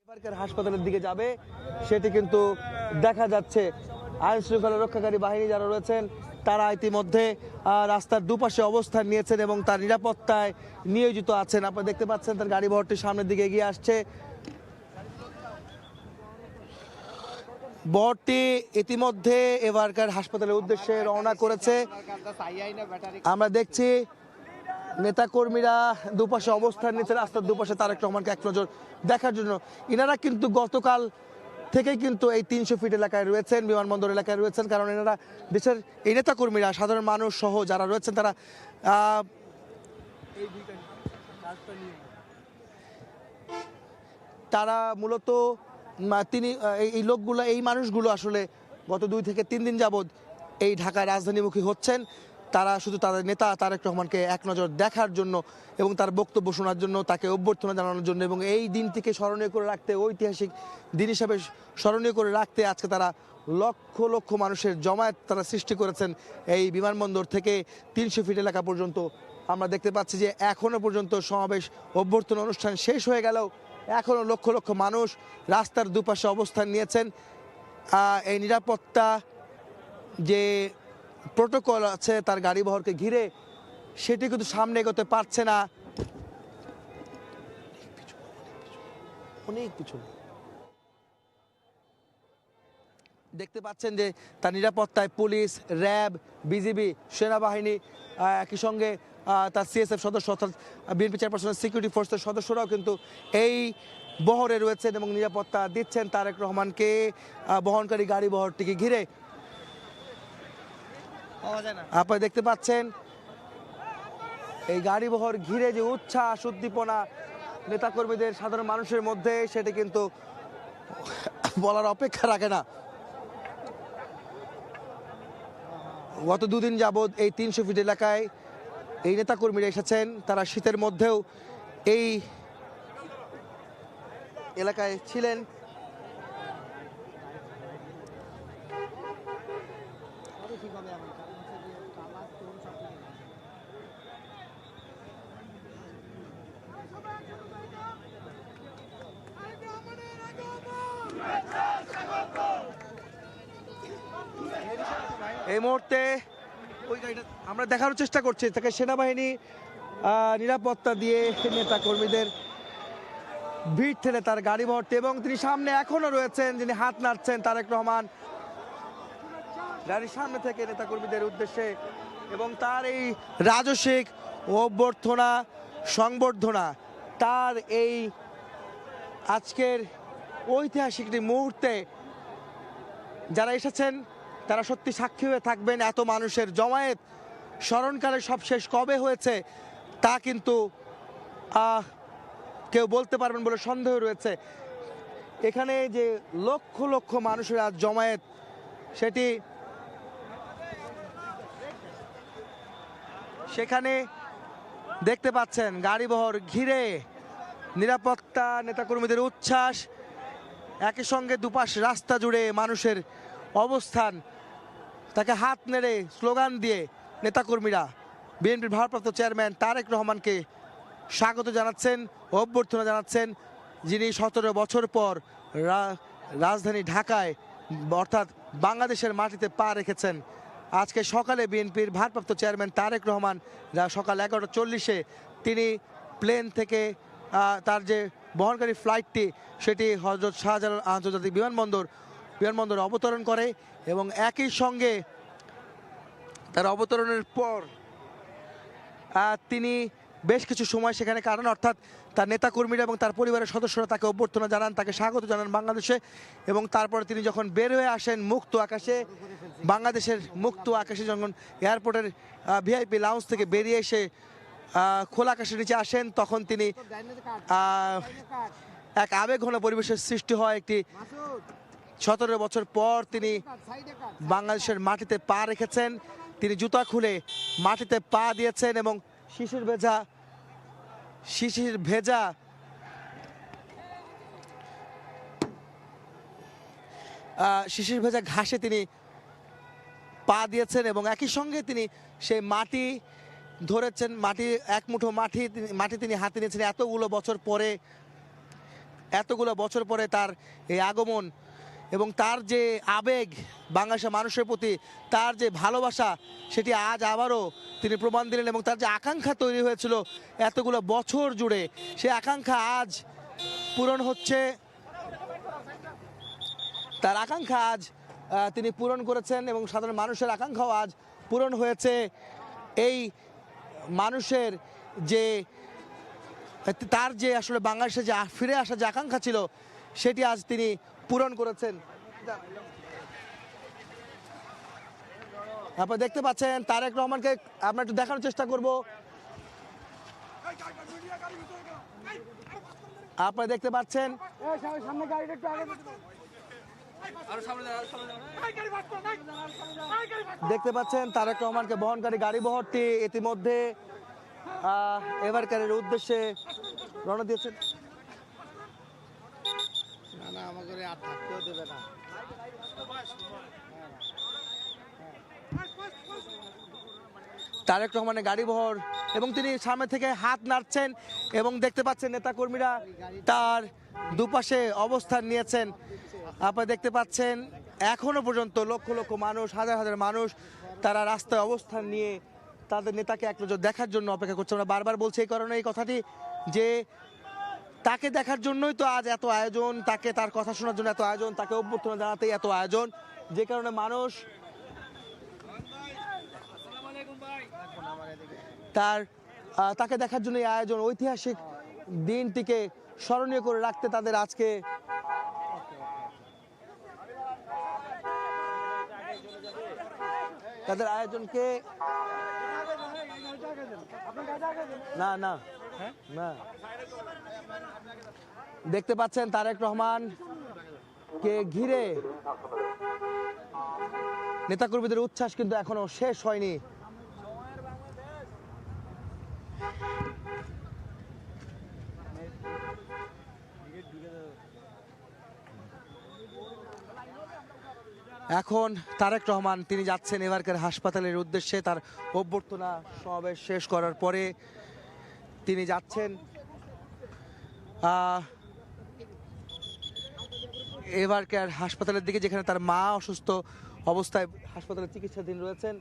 এবারকার হাসপাতালের দিকে যাবে সেটি কিন্তু দেখা যাচ্ছে। আইন শৃঙ্খলা রক্ষাকারী বাহিনী যারা রয়েছেন তারা ইতিমধ্যে রাস্তার দুপাশে অবস্থান নিয়েছেন এবং তার নিরাপত্তায় নিয়োজিত আছেন। আপনারা দেখতে পাচ্ছেন তার গাড়ি বহরটি সামনের দিকে এগিয়ে আসছে। বহরটি ইতিমধ্যে এবারকার হাসপাতালের উদ্দেশ্যে রওনা করেছে। আমরা দেখছি নেতাকর্মীরা দুপাশে অবস্থান নিয়েছে, রাস্তার দুপাশে তারেক রহমানকে এক নজর দেখার জন্য। ইনারা কিন্তু গতকাল থেকেই কিন্তু এই 300 ফিট এলাকায় রয়েছেন, বিমানবন্দর এলাকায় রয়েছেন, কারণ এনারা দেশের এই নেতাকর্মীরা সাধারণ মানুষ সহ যারা রয়েছেন তারা মূলত এই লোকগুলো, এই মানুষগুলো আসলে গত 2 থেকে 3 দিন যাবৎ এই ঢাকা রাজধানীমুখী হচ্ছেন। তারা শুধু তাদের নেতা তারেক রহমানকে এক নজর দেখার জন্য এবং তার বক্তব্য শোনার জন্য, তাকে অভ্যর্থনা জানানোর জন্য এবং এই দিনটিকে স্মরণীয় করে রাখতে, ঐতিহাসিক দিন হিসাবে স্মরণীয় করে রাখতে আজকে তারা লক্ষ লক্ষ মানুষের জমায়েত তারা সৃষ্টি করেছেন এই বিমানবন্দর থেকে 300 ফিট এলাকা পর্যন্ত। আমরা দেখতে পাচ্ছি যে এখনো পর্যন্ত সমাবেশ অভ্যর্থনা অনুষ্ঠান শেষ হয়ে গেলেও এখনো লক্ষ লক্ষ মানুষ রাস্তার দুপাশে অবস্থান নিয়েছেন। এই নিরাপত্তা যে প্রোটোকল আছে তার গাড়ি বহরকে ঘিরে, সেটি কিন্তু সামনে এগোতে পারছে না, অনেক কিছু। দেখতে পাচ্ছেন যে তার নিরাপত্তায় পুলিশ, র্যাব, বিজিবি, সেনাবাহিনী, একই সঙ্গে তার সিএসএফ সদস্য অর্থাৎ বিএনপি চেয়ারপারসনের সিকিউরিটি ফোর্সের সদস্যরাও কিন্তু এই বহরে রয়েছেন এবং নিরাপত্তা দিচ্ছেন তারেক রহমানকে বহনকারী গাড়ি বহরটিকে ঘিরে। আপনারা দেখতে পাচ্ছেন এই গাড়ি বহর ঘিরে যে উচ্ছ্বাস উদ্দীপনা নেতাকর্মীদের, সাধারণ মানুষের মধ্যে, সেটি কিন্তু বলার অপেক্ষা রাখে না। গত 2 দিন যাবৎ এই 300 ফিট এলাকায় এই নেতাকর্মীরা এসেছেন। তারা শীতের মধ্যেও এই এলাকায় ছিলেন। এই মুহূর্তে ওই গাড়িটা আমরা দেখানোর চেষ্টা করছি, তাকে সেনাবাহিনী নিরাপত্তা দিয়ে নেতা কর্মীদের ভিড় ঠেলে তার গাড়ি ভর্তি, এবং তিনি সামনে এখনো রয়েছেন, যিনি হাত নাড়ছেন তারেক রহমান গাড়ির সামনে থেকে নেতা কর্মীদের উদ্দেশ্যে, এবং তার এই রাজস্বিক অভ্যর্থনা সংবর্ধনা, তার এই আজকের ঐতিহাসিক মুহূর্তে যারা এসেছেন তারা সত্যি সাক্ষী হয়ে থাকবেন। এত মানুষের জমায়েত স্মরণকালে সব শেষ কবে হয়েছে তা কিন্তু কেউ বলতে পারবেন বলে সন্দেহ রয়েছে। এখানে যে লক্ষ লক্ষ মানুষের আজ জমায়েত, সেটি সেখানে দেখতে পাচ্ছেন গাড়িবহর ঘিরে নিরাপত্তা, নেতাকর্মীদের উচ্ছ্বাস, একই সঙ্গে দুপাশ রাস্তা জুড়ে মানুষের অবস্থান, তাকে হাত নেড়ে স্লোগান দিয়ে নেতাকর্মীরা বিএনপির ভারপ্রাপ্ত চেয়ারম্যান তারেক রহমানকে স্বাগত জানাচ্ছেন, অভ্যর্থনা জানাচ্ছেন, যিনি 17 বছর পর রাজধানী ঢাকায় অর্থাৎ বাংলাদেশের মাটিতে পা রেখেছেন। আজকে সকালে বিএনপির ভারপ্রাপ্ত চেয়ারম্যান তারেক রহমান সকাল 11:40-এ তিনি প্লেন থেকে তার যে বহনকারী ফ্লাইটটি সেটি হযরত শাহজালাল আন্তর্জাতিক বিমানবন্দরে অবতরণ করে, এবং একই সঙ্গে তার অবতরণের পর তিনি বেশ কিছু সময় সেখানে কাটান, অর্থাৎ তার নেতাকর্মীরা এবং তার পরিবারের সদস্যরা তাকে অভ্যর্থনা জানান, তাকে স্বাগত জানান বাংলাদেশে, এবং তারপরে তিনি যখন বের হয়ে আসেন মুক্ত আকাশে, বাংলাদেশের মুক্ত আকাশে যখন এয়ারপোর্টের ভিআইপি লাউঞ্জ থেকে বেরিয়ে এসে খোলা আকাশের নিচে আসেন, তখন তিনি এক আবেগঘন পরিবেশের সৃষ্টি হয়। একটি 17 বছর পর তিনি বাংলাদেশের মাটিতে পা রেখেছেন। তিনি জুতা খুলে মাটিতে পা দিয়েছেন এবং শিশির ভেজা ঘাসে তিনি পা দিয়েছেন এবং একই সঙ্গে তিনি সেই মাটি ধরেছেন। এক মুঠো মাটি তিনি হাতে নিয়েছেন। এতগুলো বছর পরে তার এই আগমন এবং তার যে আবেগ বাংলাদেশের মানুষের প্রতি, তার যে ভালোবাসা, সেটি আজ আবারও তিনি প্রমাণ দিলেন। এবং তার যে আকাঙ্ক্ষা তৈরি হয়েছিল এতগুলো বছর জুড়ে, সেই আকাঙ্ক্ষা আজ পূরণ হচ্ছে। তার আকাঙ্ক্ষা আজ তিনি পূরণ করেছেন এবং সাধারণ মানুষের আকাঙ্ক্ষাও আজ পূরণ হয়েছে। এই মানুষের যে তার যে আসলে বাংলাদেশে যে ফিরে আসার যে আকাঙ্ক্ষা ছিল, সেটি আজ তিনি পূরণ করেছেন। আপনারা দেখতে পাচ্ছেন তারেক রহমানকে আমরা একটু দেখানোর চেষ্টা করব। আপনারা দেখতে পাচ্ছেন তারেক রহমানকে বহনকারী গাড়িবহরটি ইতিমধ্যে এভারকেয়ারের উদ্দেশ্যে রওনা দিয়েছেন। তারেক রহমানের গাড়িবহর এবং তিনি সামনে থেকে হাত নাড়ছেন এবং দেখতে পাচ্ছেন নেতাকর্মীরা তার দুপাশে অবস্থান নিয়েছেন। আপনারা দেখতে পাচ্ছেন এখনো পর্যন্ত লক্ষ লক্ষ মানুষ, হাজার হাজার মানুষ তারা রাস্তায় অবস্থান নিয়ে তাদের নেতাকে এক নজর দেখার জন্য অপেক্ষা করছে। আমরা বারবার বলছি এই কারণে এই কথাটি যে তাকে দেখার জন্যই তো আজ এত আয়োজন, তাকে তার কথা শোনার জন্য এত আয়োজন, তাকে অভ্যর্থনা জানাতেই এত আয়োজন, যে কারণে মানুষ তাকে দেখার জন্য এই আয়োজন। ঐতিহাসিক দিনটিকে স্মরণীয় করে রাখতে তাদের আজকে তাদের আয়োজনকে না না না দেখতে পাচ্ছেন তারেক রহমান কে ঘিরে নেতাকর্মীদের উচ্ছ্বাস কিন্তু এখনো শেষ হয়নি। এখন তারেক রহমান তিনি যাচ্ছেন এভারকেয়ার হাসপাতালের উদ্দেশ্যে। তার অভ্যর্থনা সমাবেশ শেষ করার পরে তিনি যাচ্ছেন এভারকেয়ার হাসপাতালের দিকে, যেখানে তার মা অসুস্থ অবস্থায় হাসপাতালে চিকিৎসাধীন রয়েছেন।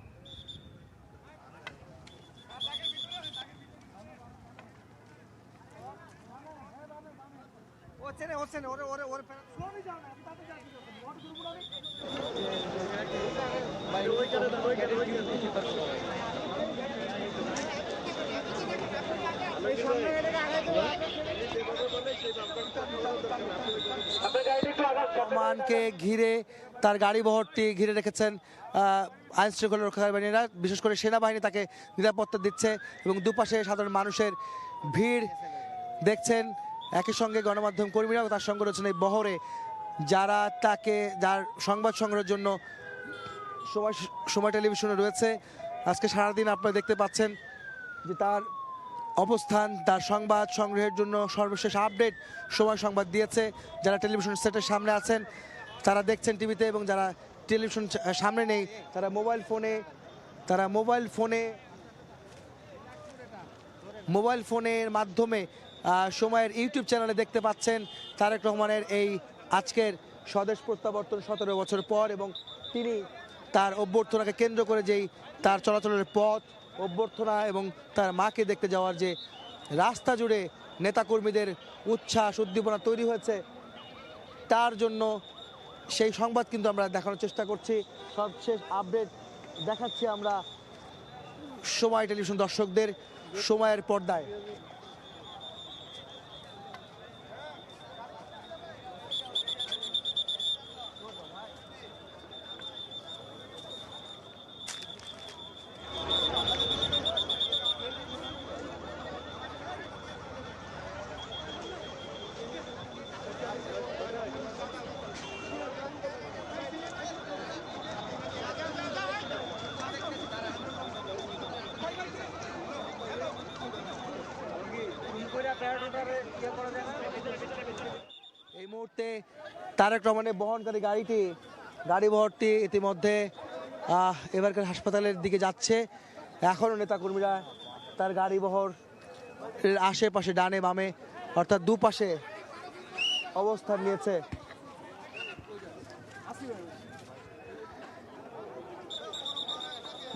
রহমানকে ঘিরে তার গাড়িবহরটি ঘিরে রেখেছেন আইন শৃঙ্খলা রক্ষাকারী বাহিনীরা, বিশেষ করে সেনাবাহিনী তাকে নিরাপত্তা দিচ্ছে এবং দুপাশে সাধারণ মানুষের ভিড় দেখছেন। একই সঙ্গে গণমাধ্যম কর্মীরাও তার সঙ্গে রয়েছেন এই বহরে, যারা যার সংবাদ সংগ্রহের জন্য সময় টেলিভিশনে রয়েছে। আজকে সারাদিন আপনারা দেখতে পাচ্ছেন যে তার অবস্থান, তার সংবাদ সংগ্রহের জন্য সর্বশেষ আপডেট সময় সংবাদ দিয়েছে। যারা টেলিভিশন সেটের সামনে আছেন তারা দেখছেন টিভিতে, এবং যারা টেলিভিশন সামনে নেই তারা মোবাইল ফোনের মাধ্যমে সময়ের ইউটিউব চ্যানেলে দেখতে পাচ্ছেন তারেক রহমানের এই আজকের স্বদেশ প্রত্যাবর্তন 17 বছর পর, এবং তিনি তার অভ্যর্থনাকে কেন্দ্র করে যেই তার চলাচলের পথ, অভ্যর্থনা এবং তার মাকে দেখতে যাওয়ার যে রাস্তা জুড়ে নেতাকর্মীদের উচ্ছ্বাস উদ্দীপনা তৈরি হয়েছে, তার জন্য সেই সংবাদ কিন্তু আমরা দেখানোর চেষ্টা করছি। সবশেষ আপডেট দেখাচ্ছি আমরা সময় টেলিভিশন দর্শকদের সময়ের পর্দায়। মুহূর্তে তারেক রহমানের বহনকারী গাড়ি বহরটি ইতিমধ্যে এবারকার হাসপাতালের দিকে যাচ্ছে। এখনও নেতাকর্মীরা তার গাড়ি বহর আশেপাশে ডানে বামে অর্থাৎ দুপাশে অবস্থান নিয়েছে।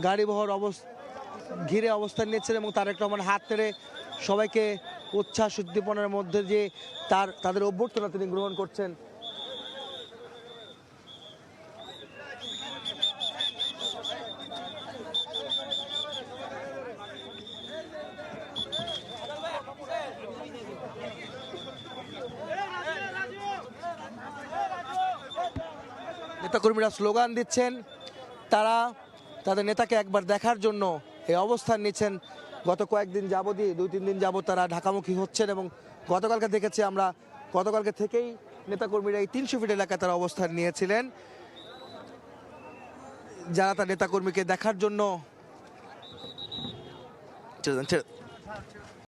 গাড়ি বহর ঘিরে অবস্থান নিয়েছেন এবং তারেক রহমান হাত নেড়ে সবাইকে উচ্ছ্বাস উদ্দীপনার মধ্যে যে তাদের অভ্যর্থনা তিনি গ্রহণ করছেন। নেতাকর্মীরা স্লোগান দিচ্ছেন, তারা তাদের নেতাকে একবার দেখার জন্য এই অবস্থান নিচ্ছেন। গত কয়েকদিন যাবতই 2-3 দিন যাবত তারা ঢাকামুখী হচ্ছেন এবং গতকালকে দেখেছি আমরা, গতকালকে থেকেই নেতাকর্মীরা এই 300 ফিট এলাকায় তারা অবস্থান নিয়েছিলেন, যারা তার নেতাকর্মীকে দেখার জন্য